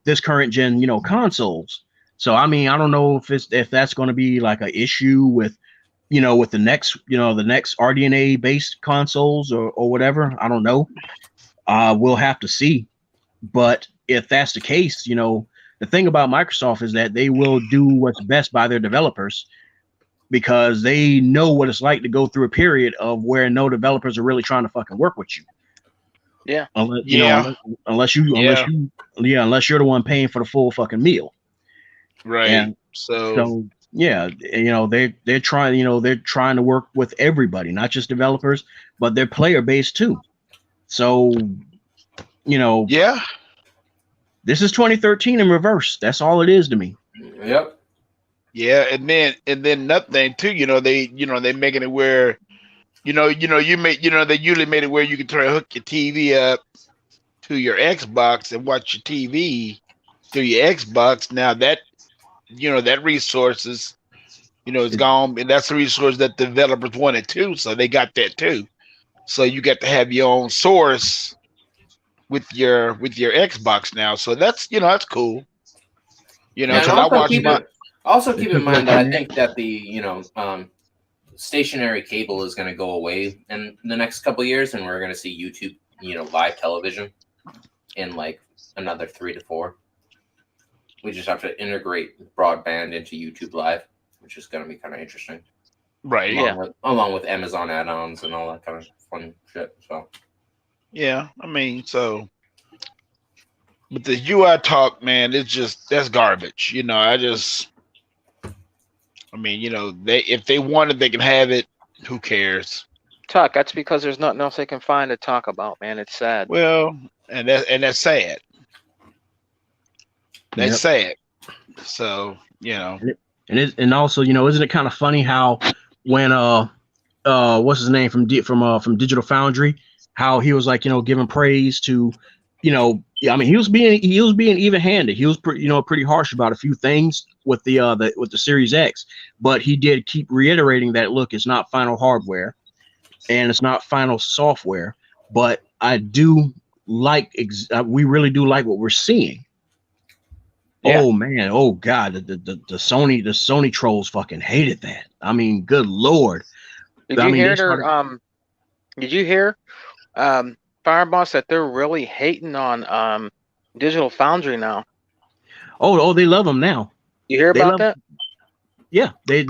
this current gen, consoles. So I mean, I don't know if that's going to be like an issue with with the next the next RDNA based consoles or whatever. I don't know. We'll have to see. But if that's the case, the thing about Microsoft is that they will do what's best by their developers because they know what it's like to go through a period of where no developers are really trying to fucking work with you. Yeah. Unless you're the one paying for the full fucking meal. Right. And so yeah, they're trying to work with everybody, not just developers, but their player base too. So, yeah, this is 2013 in reverse. That's all it is to me. Yep. Yeah, and then another thing too, they making it where, they usually made it where you can try to hook your TV up to your Xbox and watch your TV through your Xbox. Now that that resources, it's gone, and that's the resource that developers wanted too. So they got that too. So you got to have your own source with your Xbox now. So that's that's cool. Also keep in mind that I think that the stationary cable is going to go away in the next couple of years, and we're going to see YouTube live television in like another 3 to 4. We just have to integrate broadband into YouTube Live, which is going to be kind of interesting. Right. Along with Amazon add-ons and all that kind of fun shit. So. Yeah, I mean, but the UI talk, man, that's garbage. If they want it, they can have it. Who cares? Tuck, that's because there's nothing else they can find to talk about, man. It's sad. Well, and that's sad. That's sad. So, and also, isn't it kind of funny how when what's his name from Digital Foundry, how he was like, giving praise to, I mean, he was being even-handed. He was pretty harsh about a few things with the Series X, but he did keep reiterating that look, it's not final hardware and it's not final software, but I do like we really do like what we're seeing. Yeah. Oh man, oh god, the Sony trolls fucking hated that. I mean, good lord. Did you hear Fireboss that they're really hating on Digital Foundry now? Oh, they love them now. You hear about that? Yeah, they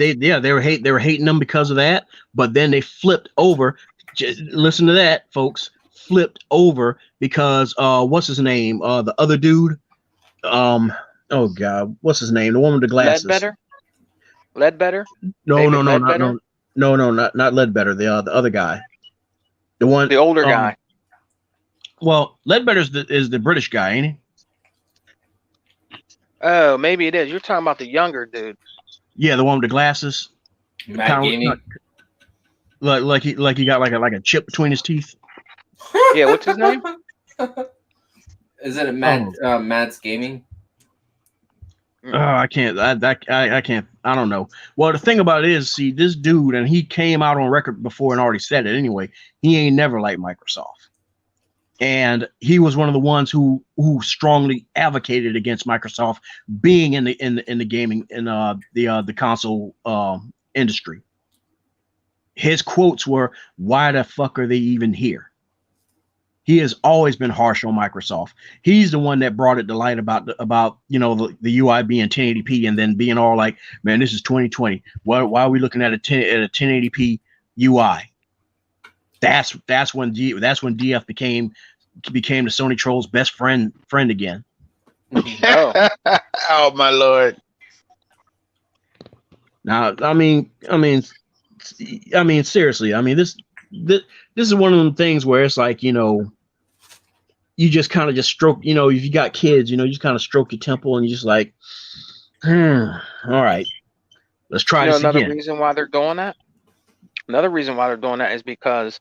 were hating them because of that, but then they flipped over. Listen to that, folks. Flipped over because what's his name? The other dude. Oh god, what's his name? The one with the glasses. Ledbetter? No, not Ledbetter. The other guy. The older guy. Well, Ledbetter is the British guy, ain't he? Oh, maybe it is. You're talking about the younger dude. Yeah, the one with the glasses. Matt Gaming. Like he got like a chip between his teeth. Yeah, what's his name? Is it Matt's Gaming? Oh, I can't. I can't. I don't know. Well, the thing about it is, see, this dude, and he came out on record before and already said it anyway. He ain't never liked Microsoft, and he was one of the ones who strongly advocated against Microsoft being in the gaming in the console industry. His quotes were, "Why the fuck are they even here?" He has always been harsh on Microsoft. He's the one that brought it to light about the UI being 1080p and then being all like, "Man, this is 2020. Why are we looking at a 1080p UI?" That's when DF became the Sony trolls' best friend again. Oh. Oh my lord! Now, I mean, seriously. I mean, this is one of them things where it's like, you just kind of just stroke, if you got kids, you just kind of stroke your temple and you just like, all right, let's try this again. Another reason why they're doing that is because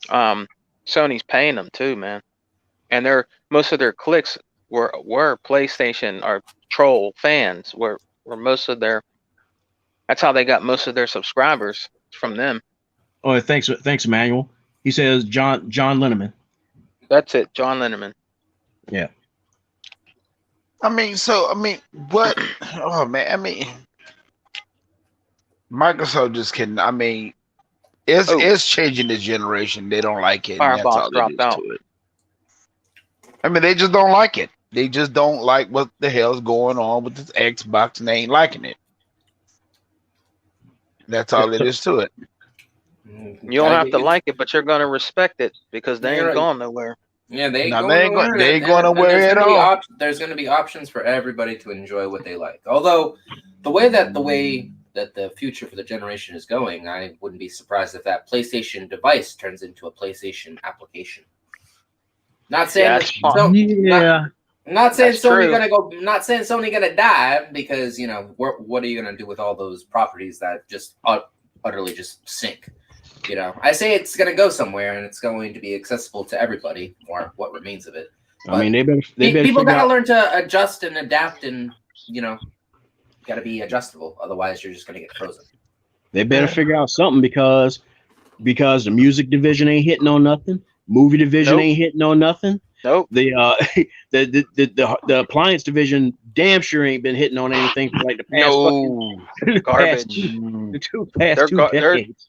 Sony's paying them too, man. And most of their clicks were PlayStation or troll fans, were most of that's how they got most of their subscribers, from them. Oh, thanks, Emmanuel. He says John Linneman. That's it, John Linneman. Yeah. I mean, what? Oh man, I mean, Microsoft just can. I mean, it's changing this generation. They don't like it, and that's Firebox all it dropped is out. to it. I mean, they just don't like it. They just don't like what the hell's going on with this Xbox, and they ain't liking it. That's all it is to it. You don't have to like it, but you're gonna respect it because they ain't going nowhere. Yeah, they ain't No, going nowhere. they ain't going nowhere at all. There's going to be options for everybody to enjoy what they like. Although the way that the future for the generation is going, I wouldn't be surprised if that PlayStation device turns into a PlayStation application. Not saying Yeah, not saying That's Sony true. gonna go. Not saying Sony gonna die because what are you gonna do with all those properties that just utterly just sink? I say it's going to go somewhere and it's going to be accessible to everybody, or what remains of it. But I mean, they better people got to learn to adjust and adapt, and got to be adjustable. Otherwise, you're just going to get frozen. They better figure out something because the music division ain't hitting on nothing. Movie division ain't hitting on nothing. Nope. The appliance division damn sure ain't been hitting on anything for like the past garbage. two decades.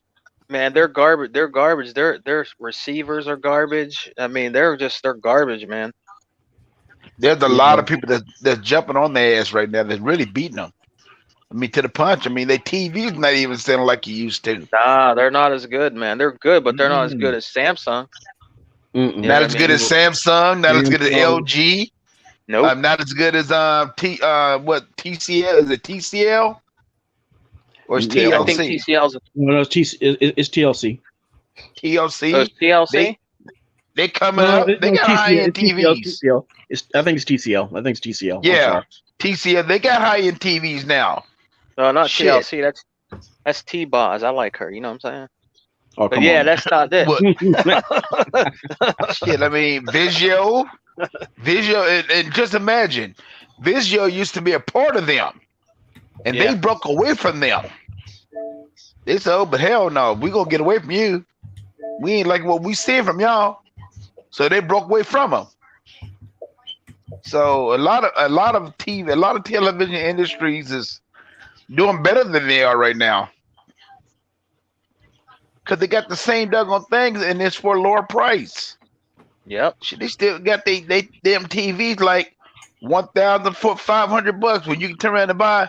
Man, they're garbage. They're garbage. Their receivers are garbage. I mean, they're garbage, man. There's a lot of people that's jumping on their ass right now that's really beating them. I mean, to the punch. I mean, their TV's not even sounding like you used to. Nah, they're not as good, man. They're good, but they're not as good as Samsung. Not as good as Samsung. Not as good as LG. Nope. Not as good as TCL? Is it TCL? Or is TLC? I think TCL's. No, it's TLC. TLC. Oh, it's TLC. They coming up. They got high-end TVs. TCL. I think it's TCL. Yeah, TCL. They got high-end TVs now. No, not TLC. That's T-Boz. I like her. You know what I'm saying? Oh, but yeah, that's not it. Shit, I mean, Vizio, and just imagine, Vizio used to be a part of them. And they broke away from them. They said, "Oh, but hell no, we gonna get away from you. We ain't like what we see from y'all." So they broke away from them. So a lot of television industries is doing better than they are right now, because they got the same doggone things and it's for a lower price. Yep. They still got they damn TVs like $1,500 when you can turn around and buy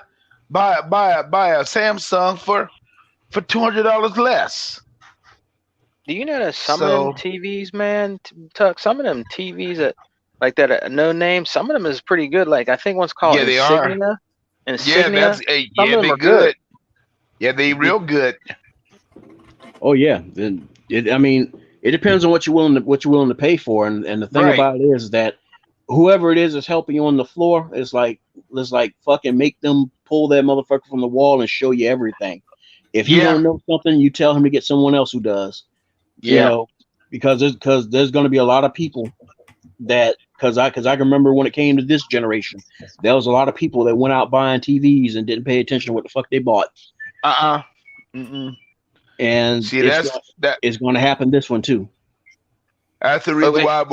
a Samsung for $200 less. Do you know that some of them TVs, man, Tuck, some of them TVs that no name, some of them is pretty good. Like I think one's called Insignia. Yeah, they good. Yeah, they real good. Oh yeah, I mean, it depends on what you're willing to pay for, and the thing about it is that whoever it is that's helping you on the floor is like, let's fucking make them pull that motherfucker from the wall and show you everything. If you don't know something, you tell him to get someone else who does. Because there's going to be a lot of people that because I can remember when it came to this generation, there was a lot of people that went out buying TVs and didn't pay attention to what the fuck they bought. And see, it's going to happen this one too. That's the reason why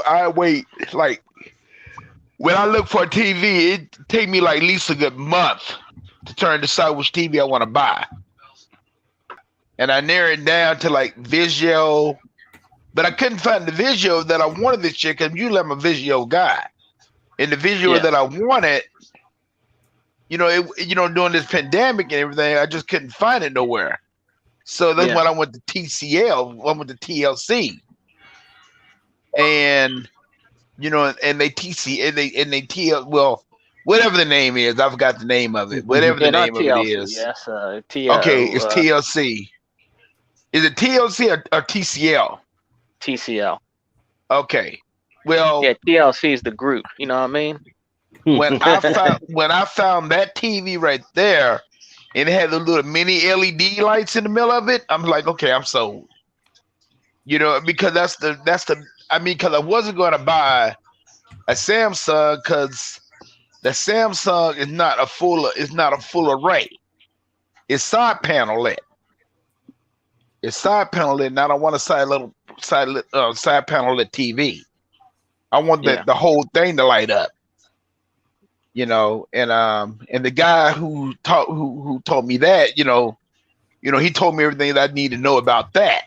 I wait. Like when I look for a TV, it take me like at least a good month to decide which TV I want to buy. And I narrowed it down to like Vizio, but I couldn't find the Vizio that I wanted this year because usually I'm a Vizio guy. And the Vizio that I wanted, during this pandemic and everything, I just couldn't find it nowhere. So that's when I went to TCL. I went to TLC, and whatever the name is, I forgot the name of it. Whatever the name TLC, of it is. Yes, okay, it's TLC. Is it TLC or TCL? TCL. Okay. Well, TLC is the group. You know what I mean? When I found that TV right there, and it had the little mini LED lights in the middle of it, I'm like, okay, I'm sold. Because because I wasn't going to buy a Samsung because the Samsung is not a full array. It's side panel lit. And I don't want a side panel lit TV. I want the whole thing to light up. And the guy who told me that, he told me everything that I need to know about that.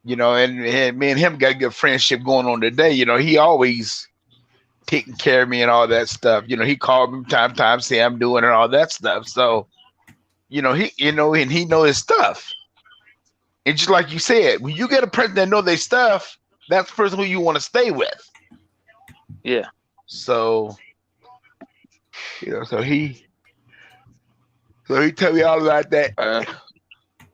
And me and him got a good friendship going on today. He always taking care of me and all that stuff. He called me time to time, say I'm doing and all that stuff. So, and he know his stuff. And just like you said, when you get a person that know their stuff, that's the person who you want to stay with. Yeah. So, so he tell me all about that,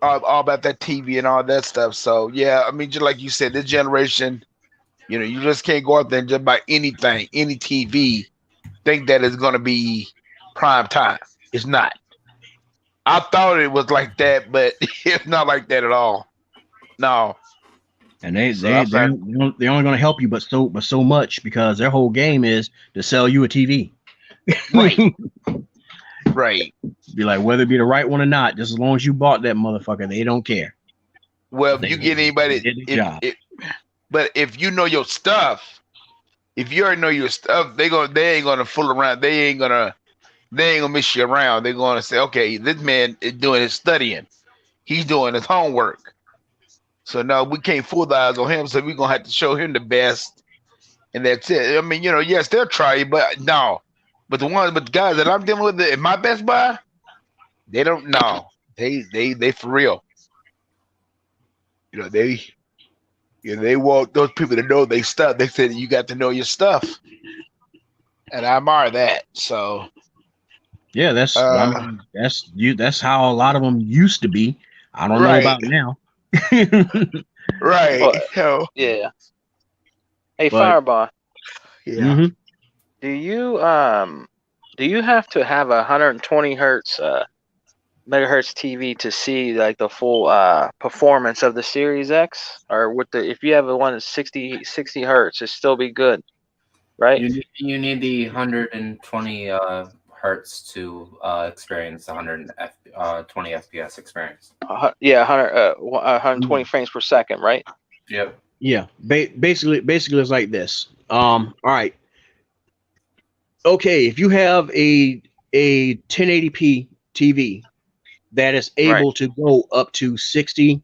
all about that TV and all that stuff. So yeah, I mean, just like you said, this generation, you just can't go out there and just buy anything, any TV, think that it's gonna be prime time. It's not. I thought it was like that, but it's not like that at all. No. And they're only going to help you, but so much, because their whole game is to sell you a TV. Right. Right. Be like, whether it be the right one or not, just as long as you bought that motherfucker, they don't care. Well, if you get anybody, but if you know your stuff, if you already know your stuff, they ain't gonna fool around. They ain't gonna miss you around. They're gonna say, okay, this man is doing his studying. He's doing his homework. So no, we can't fool the eyes on him. So we're gonna have to show him the best, and that's it. I mean, yes, they'll try you, but no. But the guys that I'm dealing with in my Best Buy, they don't know. They for real. They want those people to know their stuff. They said you got to know your stuff, and I admire that. So yeah, that's how a lot of them used to be. I don't know about now. Right. Well, yeah. Hey, Fireball. Yeah. Mm-hmm. Do you have to have 120 hertz megahertz TV to see like the full performance of the Series X, or if you have one that's 60 hertz, it still be good, right? You need the 120 hertz to experience 120 FPS experience. 120 frames per second, right? Yep. Yeah. Basically, it's like this. All right. Okay, if you have a 1080p TV that is able to go up to 60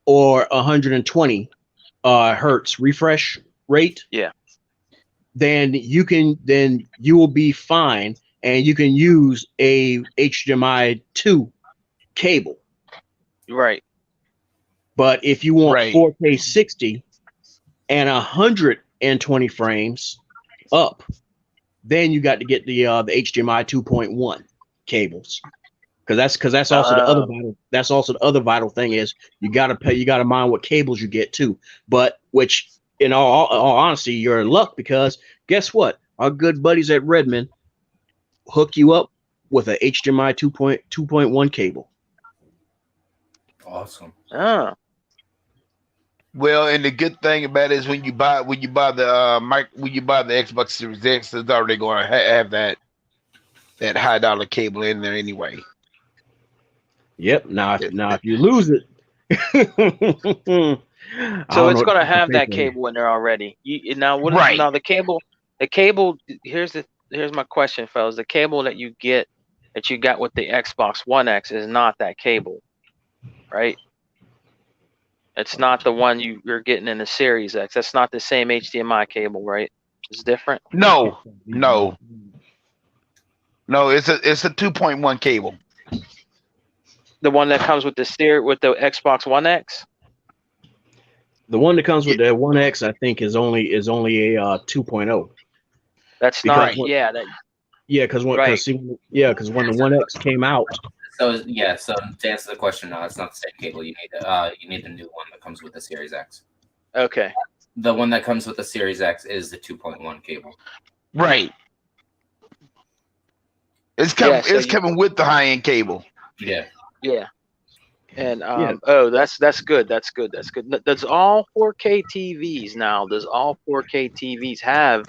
or 120 hertz refresh rate, then you will be fine, and you can use a HDMI 2 cable. Right. But if you want 4K 60 and 120 frames up, then you got to get the HDMI 2.1 cables, because that's also the other vital. That's also the other vital thing is you got to mind what cables you get too. But which, in all honesty, you're in luck, because guess what? Our good buddies at Redmond hook you up with a HDMI 2.1 cable. Awesome. Well, and the good thing about it is when you buy the Xbox Series X, it's already going to have that high dollar cable in there anyway. Yep. Now if you lose it, so it's going to have that cable in there already. Now the cable. Here's my question, fellas. The cable that you got with the Xbox One X is not that cable, right? It's not the one you're getting in the Series X. That's not the same HDMI cable, right? It's different. No. It's a 2.1 cable. The one that comes with the Xbox One X. The one that comes with the One X, I think, is only a 2.0. That's not. Because when the One X came out. So to answer the question, no, it's not the same cable. You need the new one that comes with the Series X. Okay. The one that comes with the Series X is the 2.1 cable. Right. It's coming with the high end cable. Yeah. Yeah. And that's good. That's good. Does all 4K TVs now? Does all 4K TVs have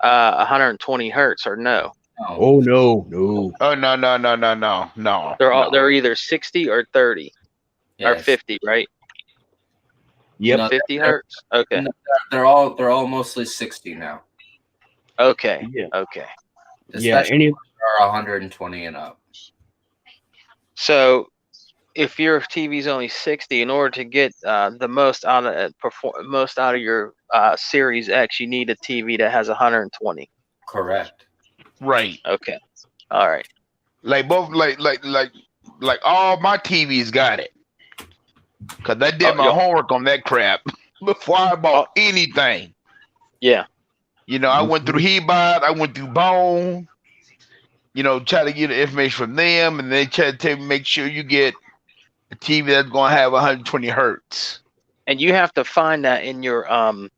120 hertz or no? Oh no. Oh no. They're either 60 or 30 or 50, right? Yep. No, 50 hertz. Okay. no, they're all mostly 60 now. Okay. Yeah. Okay. Especially if they're 120 and up. So if your TV is only 60, in order to get the most out of your Series X, you need a TV that has 120. Correct. Right. Okay. All right. Like both, like all my TVs got it. Cause I did my homework on that crap before I bought anything. Yeah. You know, I went through Hebot, I went through Bone. You know, try to get the information from them, and they try to make sure you get a TV that's going to have 120 hertz. And you have to find that in your on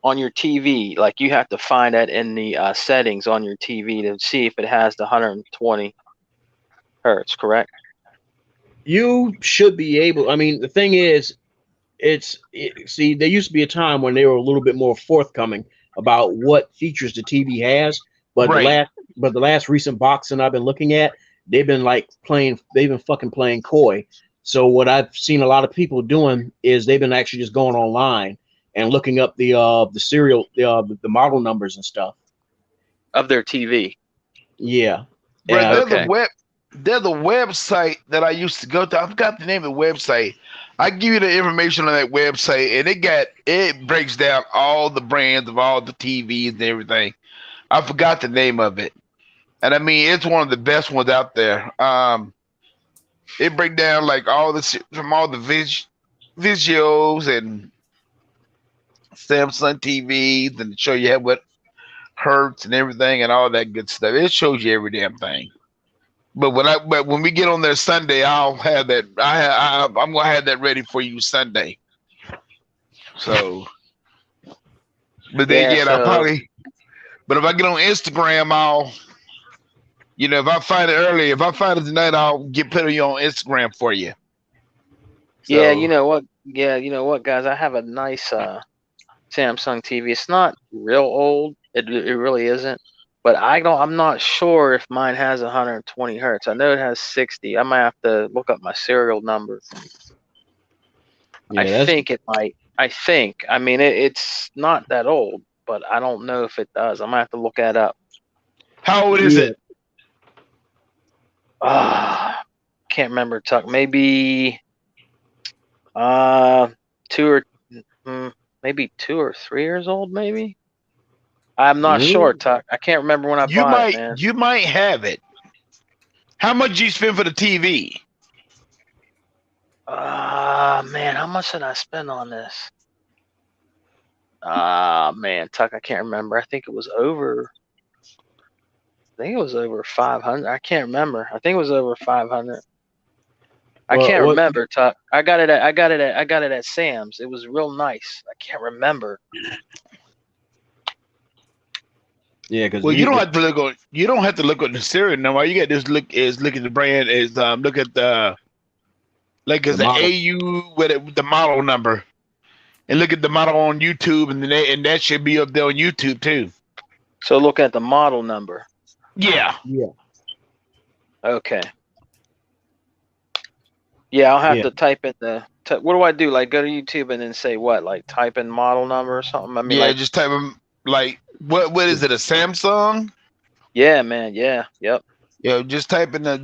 your TV. Like you have to find that in the settings on your TV to see if it has the 120 hertz. Correct? You should be able. I mean, the thing is, see, there used to be a time when they were a little bit more forthcoming about what features the TV has, but the last recent boxing I've been looking at, they've been fucking playing coy. So what I've seen a lot of people doing is they've been actually just going online and looking up the model numbers and stuff Of their TV. Yeah. But Okay. there's a website that I used to go to. I forgot the name of the website. I give you the information on that website, and it breaks down all the brands of all the TVs and everything. I forgot the name of it, and I mean it's one of the best ones out there. It breaks down like all the shit from all the Visuals and Samsung TVs, and show you what hertz and everything and all that good stuff. It shows you every damn thing. But when we get on there Sunday, I'll have that. I'm gonna have that ready for you Sunday. So, but then again, I probably. But if I get on Instagram, I'll. You know, if I find it early, if I find it tonight, I'll put you on Instagram for you. So, yeah, you know what? Yeah, you know what, guys? I have a nice Samsung TV. It's not real old. It really isn't. But I'm not sure if mine has 120 hertz. I know it has 60. I might have to look up my serial number. Yeah, I think it might. I mean, it's not that old, but I don't know if it does. I might have to look that up. How old is it? Can't remember, Tuck. Maybe 2 or 3 years old, maybe. I'm not sure, Tuck. I can't remember when I bought it, man. You might have it. How much you spend for the TV? Man, how much did I spend on this? Man, Tuck, I can't remember. I think it was over 500. I can't remember. I think it was over 500. I can't remember, Tuck. I got it at Sam's. It was real nice. I can't remember. Yeah, because you don't have to look on. You don't have to look on the serial number. All you got to look at the brand. Look at the AU with the model number, and look at the model on YouTube, and that should be up there on YouTube too. So look at the model number. Yeah. Yeah. Okay. Yeah, I'll have to type in the. What do I do? Like go to YouTube and then say what? Like type in model number or something? I mean, just type in like what is it? A Samsung? Yeah, man. Yeah. Yep. Yeah, just type in the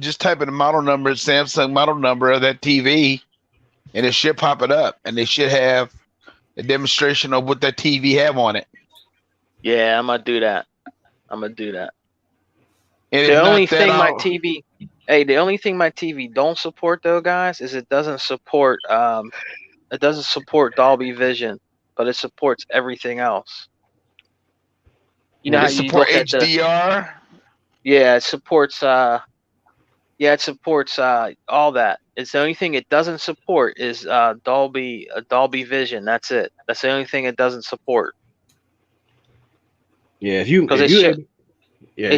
model number, Samsung model number of that TV, and it should pop it up, and they should have a demonstration of what that TV have on it. Yeah, I'm gonna do that. And the only thing my TV don't support though, guys, is it doesn't support Dolby Vision, but it supports everything else. You know how you look at HDR? It supports all that. It's the only thing it doesn't support is Dolby Vision. That's it. That's the only thing it doesn't support. Yeah, it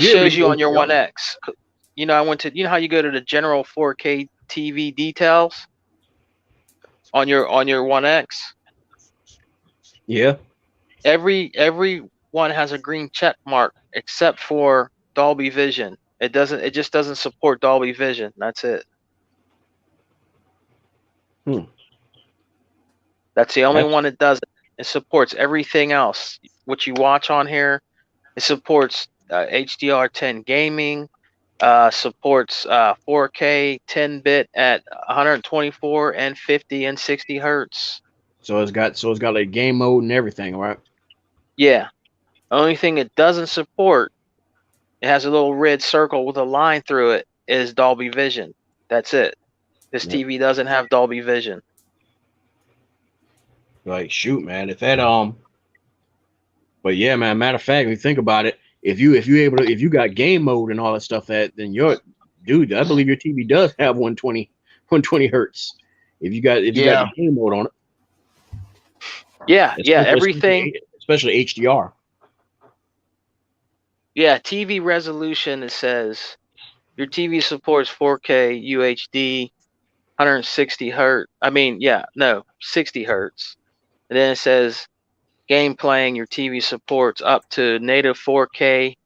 shows you on your One X. You know, how you go to the general 4K TV details on your One X? Yeah. Every one has a green check mark except for Dolby Vision. It just doesn't support Dolby Vision. That's it. That's the only one that doesn't. It supports everything else. What you watch on here, it supports HDR10 gaming, supports 4K 10-bit at 124 and 50 and 60 hertz. So it's got like game mode and everything, right? Yeah. The only thing it doesn't support, it has a little red circle with a line through it, is Dolby Vision. That's it. This TV doesn't have Dolby Vision. Like, shoot, man, if that but yeah, man, matter of fact, when you think about it, if you got game mode and all that stuff, then dude, I believe your TV does have 120 hertz. If you got the game mode on it. Yeah, everything, especially HDR. Yeah, TV resolution, it says your TV supports 4K UHD, 160 hertz. 60 hertz. And then it says game playing, your TV supports up to native 4K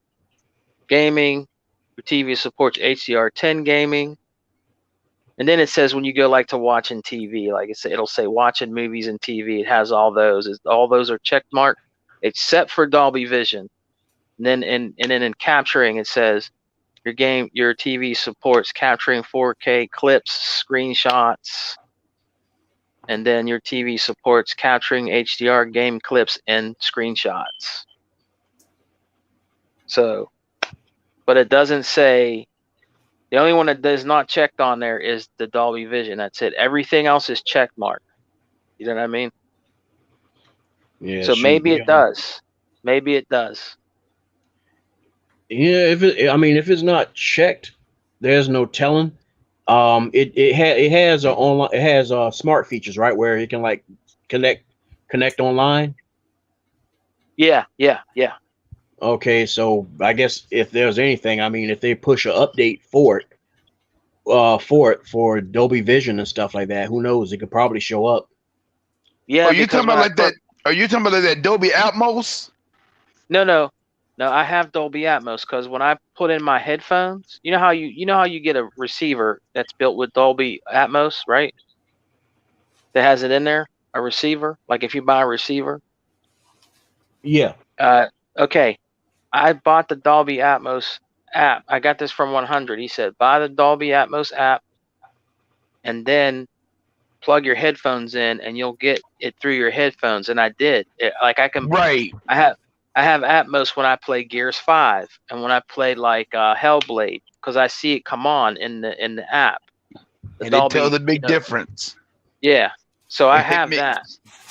gaming. Your TV supports HDR10 gaming. And then it says when you go like to watching TV, like it'll say watching movies and TV. It has all those. All those are check marked except for Dolby Vision. And then in capturing, it says your TV supports capturing 4K clips, screenshots, and then your TV supports capturing HDR game clips and screenshots. So, but it doesn't say. The only one that is not checked on there is the Dolby Vision. That's it. Everything else is check marked. You know what I mean? Yeah. So maybe it does. Maybe it does. Yeah, if it's not checked, there's no telling. It has smart features, right, where it can like connect online. Yeah. Okay, so I guess if there's anything, if they push an update for Dolby Vision and stuff like that, who knows? It could probably show up. Yeah. Are you talking about like that? Are you talking about that Dolby Atmos? No. I have Dolby Atmos because when I put in my headphones, you know how you get a receiver that's built with Dolby Atmos, right? That has it in there, a receiver. Like if you buy a receiver. Yeah. Okay. I bought the Dolby Atmos app. I got this from 100. He said, buy the Dolby Atmos app and then plug your headphones in and you'll get it through your headphones. And I did. I have Atmos when I play Gears 5 and when I play like Hellblade because I see it come on in the app. And it tells the big difference. Yeah. So I have that.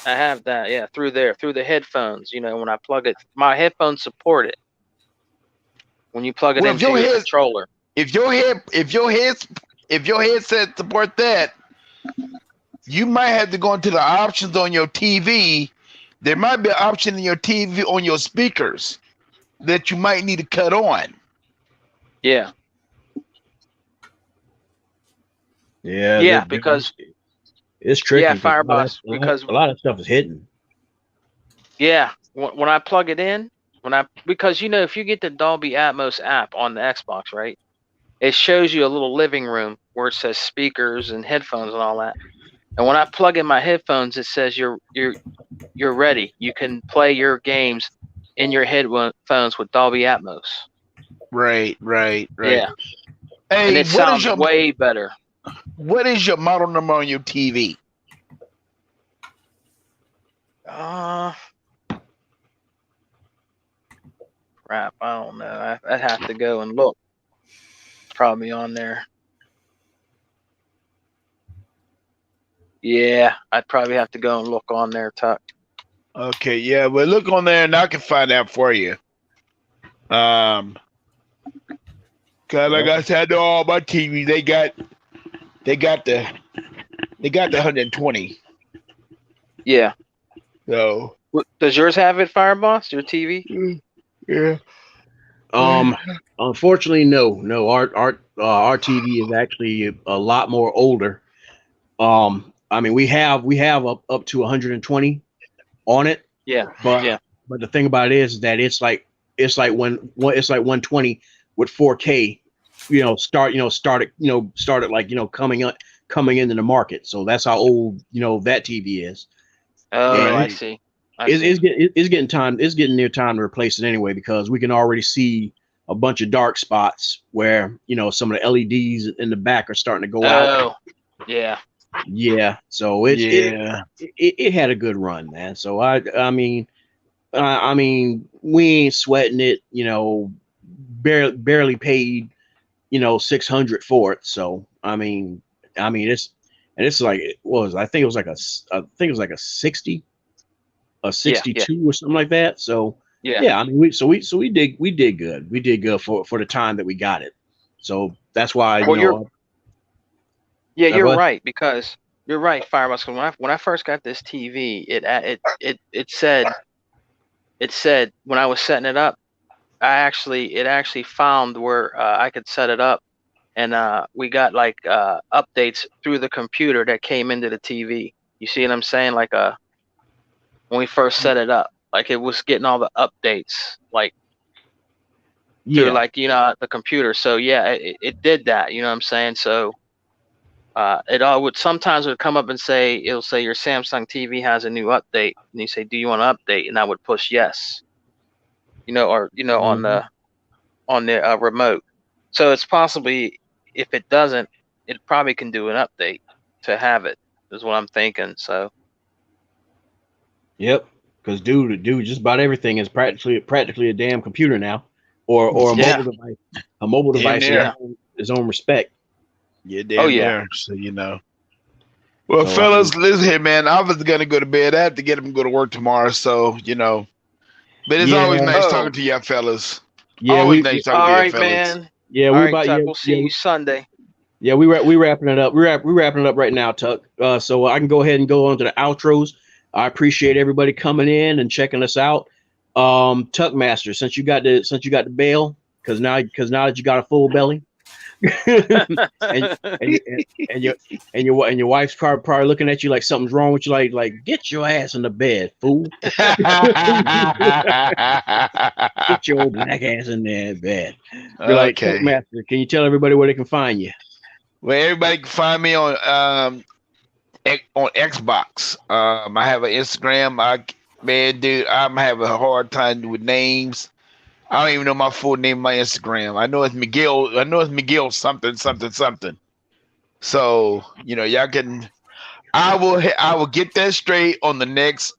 Yeah, through the headphones. When I plug it, my headphones support it. When you plug it into your controller. If your headset support that, you might have to go into the options on your TV. There might be an option in your TV on your speakers that you might need to cut on. Yeah. Yeah, because it's tricky. Yeah, Fireboss, because a lot of stuff is hidden. Yeah, when I plug it in, because if you get the Dolby Atmos app on the Xbox, right, it shows you a little living room where it says speakers and headphones and all that. And when I plug in my headphones, it says you're ready. You can play your games in your headphones with Dolby Atmos. Right. Yeah. Hey, and it sounds way better. What is your model number on your TV? Crap, I don't know. I'd have to go and look. Probably on there. Yeah, I'd probably have to go and look on there, Tuck. Okay, yeah, well, look on there and I can find out for you. Cause like I said, I know all my TVs, they got the 120. Yeah. So does yours have it, Fireboss? Your TV? Yeah. Unfortunately, no. Our TV is actually a lot more older. We have up to 120 on it. Yeah. But the thing about it is that it's like 120 with 4K. Started like coming into the market. So that's how old that TV is. Oh, I And see. it's getting time. It's getting near time to replace it anyway, because we can already see a bunch of dark spots where some of the LEDs in the back are starting to go out. Oh, yeah. Yeah, so it had a good run, man. So I mean we ain't sweating it. Barely paid 600 for it. So it's like it was. I think it was like a 60, a 62 or something like that. So Yeah. I mean we did good. We did good for the time that we got it. So that's why Well, you're go ahead. right, because you're right, Firebucks. When I first got this TV, it said when I was setting it up, it actually found where I could set it up, and we got like updates through the computer that came into the TV. You see what I'm saying? Like when we first set it up, like it was getting all the updates like through like the computer. So yeah, it did that. You know what I'm saying? So it all would sometimes come up and it'll say your Samsung TV has a new update, and you say, do you want to update? And I would push yes, or on the remote. So it's possibly, if it doesn't, it probably can do an update to have it, is what I'm thinking. So Yep, because dude, just about everything is practically a damn computer now, or a Yeah. mobile device. A mobile device Yeah. in its own respect. Yeah, damn yeah. there. So Well, So, fellas, listen here, man. I was gonna go to bed. I have to get him to go to work tomorrow. So but it's always Yeah. nice talking to y'all, fellas. Yeah, Always nice talking All to you, right, fellas. man. Yeah, All we right, about Tuck, we'll see you Sunday. Yeah, we wrapping it up. We're wrapping it up right now, Tuck. So I can go ahead and go on to the outros. I appreciate everybody coming in and checking us out. Tuck Master, since you got the bail, because now that you got a full belly, and your wife's probably looking at you like something's wrong with you, like get your ass in the bed, fool. Get your old black ass in there bed. Be like, Okay. Tuck Master, can you tell everybody where they can find you? Well, everybody can find me on Xbox. I have an Instagram. Dude, I'm having a hard time with names. I don't even know my full name on my Instagram. I know it's Miguel. I know it's Miguel something. So y'all can. I will get that straight on the next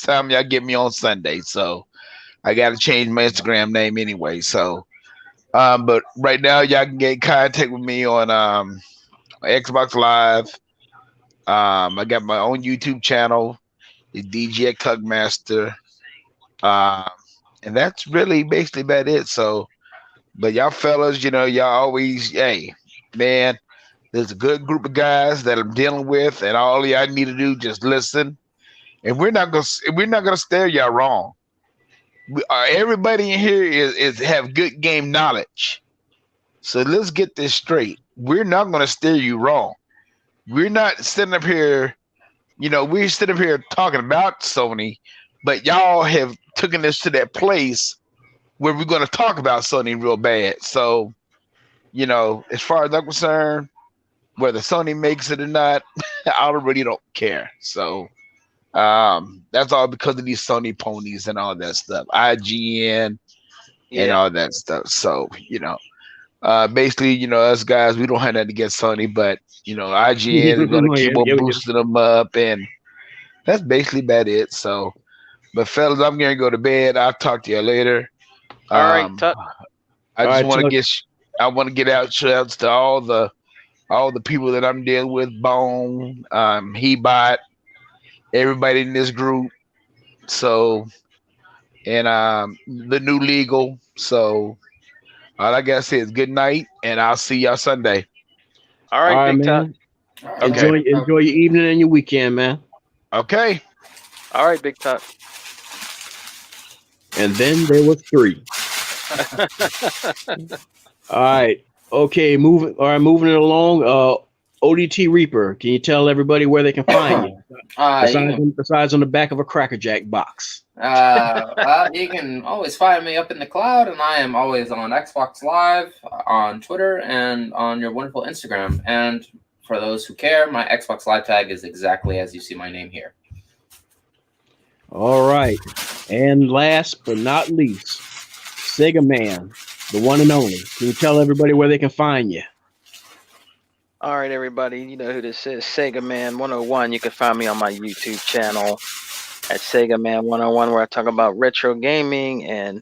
time y'all get me on Sunday. So I got to change my Instagram name anyway. So, but right now y'all can get in contact with me on Xbox Live. I got my own YouTube channel, the DJ Tugmaster. And that's really basically about it. So, but y'all fellas, y'all always, hey, man, there's a good group of guys that I'm dealing with, and all y'all need to do just listen. And we're not gonna steer y'all wrong. Everybody in here is have good game knowledge. So let's get this straight. We're not gonna steer you wrong. We're not sitting up here, we're sitting up here talking about Sony, but y'all have taken this to that place where we're going to talk about Sony real bad. So, as far as I'm concerned, whether Sony makes it or not, I really don't care. So, that's all because of these Sony ponies and all that stuff, IGN and all that stuff. So, basically, us guys, we don't have nothing against Sony, but IGN is going to keep on boosting them up, and that's basically about it. So, but fellas, I'm going to go to bed. I'll talk to you later. All right, Tuck. I just want to get out shouts to all the people that I'm dealing with, Bone, Hebot, everybody in this group. So, and the new legal. So, all I gotta say is good night, and I'll see y'all Sunday. All right, Big Tuck. Enjoy your evening and your weekend, man. Okay. All right, Big Tuck. And then there was 3. All right. Okay, moving it along. ODT Reaper, can you tell everybody where they can find you? Besides on the back of a Cracker Jack box. You can always find me up in the cloud, and I am always on Xbox Live, on Twitter, and on your wonderful Instagram. And for those who care, my Xbox Live tag is exactly as you see my name here. All right. And last but not least, Sega Man, the one and only. Can you tell everybody where they can find you? All right, everybody. You know who this is. Sega Man 101. You can find me on my YouTube channel at Sega Man 101, where I talk about retro gaming and,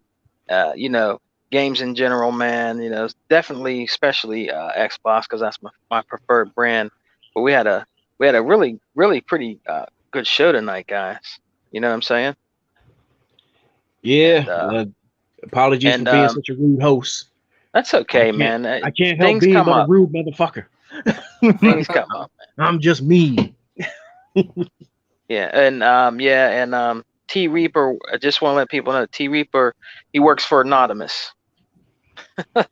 games in general, man. Definitely, especially Xbox, because that's my preferred brand. But we had a really, really pretty good show tonight, guys. You know what I'm saying? Yeah. And, apologies for being such a rude host. That's okay, man. I can't help Things being come but a up. rude motherfucker. Things come up, man. I'm just me. Yeah, and T Reaper. I just want to let people know T Reaper. He works for Anonymous. I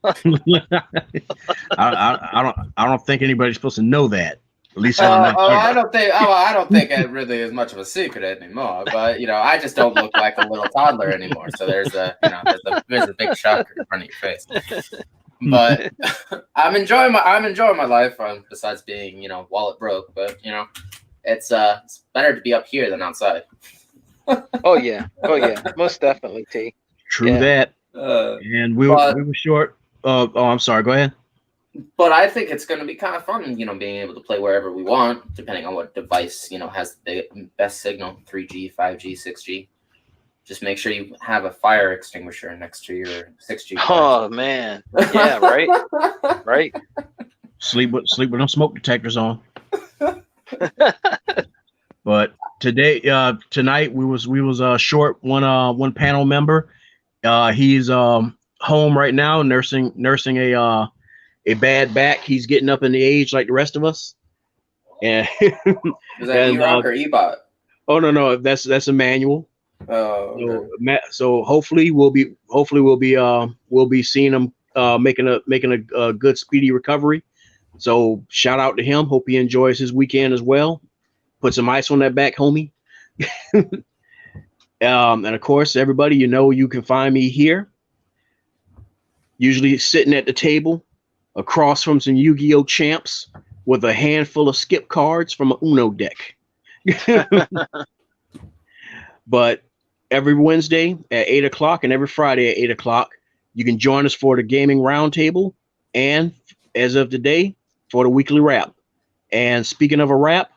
don't think anybody's supposed to know that. At least I don't think it really is much of a secret anymore. But I just don't look like a little toddler anymore. So there's a big shocker in front of your face. But I'm enjoying my life. Besides being wallet broke, but it's better to be up here than outside. Oh yeah, most definitely, T. True that. And we were short. I'm sorry. Go ahead. But I think it's going to be kind of fun, being able to play wherever we want, depending on what device, has the best signal, 3G, 5G, 6G. Just make sure you have a fire extinguisher next to your 6G device. Oh, man. Yeah, right? Right. Sleep with no smoke detectors on. But tonight we was short one panel member. He's home right now nursing a bad back. He's getting up in the age like the rest of us. And is that E-Rock or E-Bot? Oh no, that's a manual. Oh, okay. So hopefully we'll be seeing him making a good speedy recovery. So shout out to him. Hope he enjoys his weekend as well. Put some ice on that back, homie. And of course, everybody, you can find me here, usually sitting at the table across from some Yu-Gi-Oh champs with a handful of skip cards from an Uno deck. But every Wednesday at 8 o'clock and every Friday at 8 o'clock, you can join us for the gaming roundtable. And as of today, for the weekly wrap. And speaking of a wrap,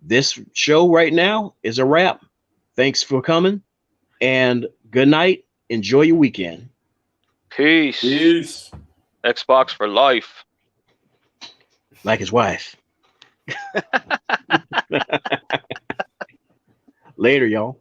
this show right now is a wrap. Thanks for coming and good night. Enjoy your weekend. Peace. Xbox for life. Like his wife. Later, y'all.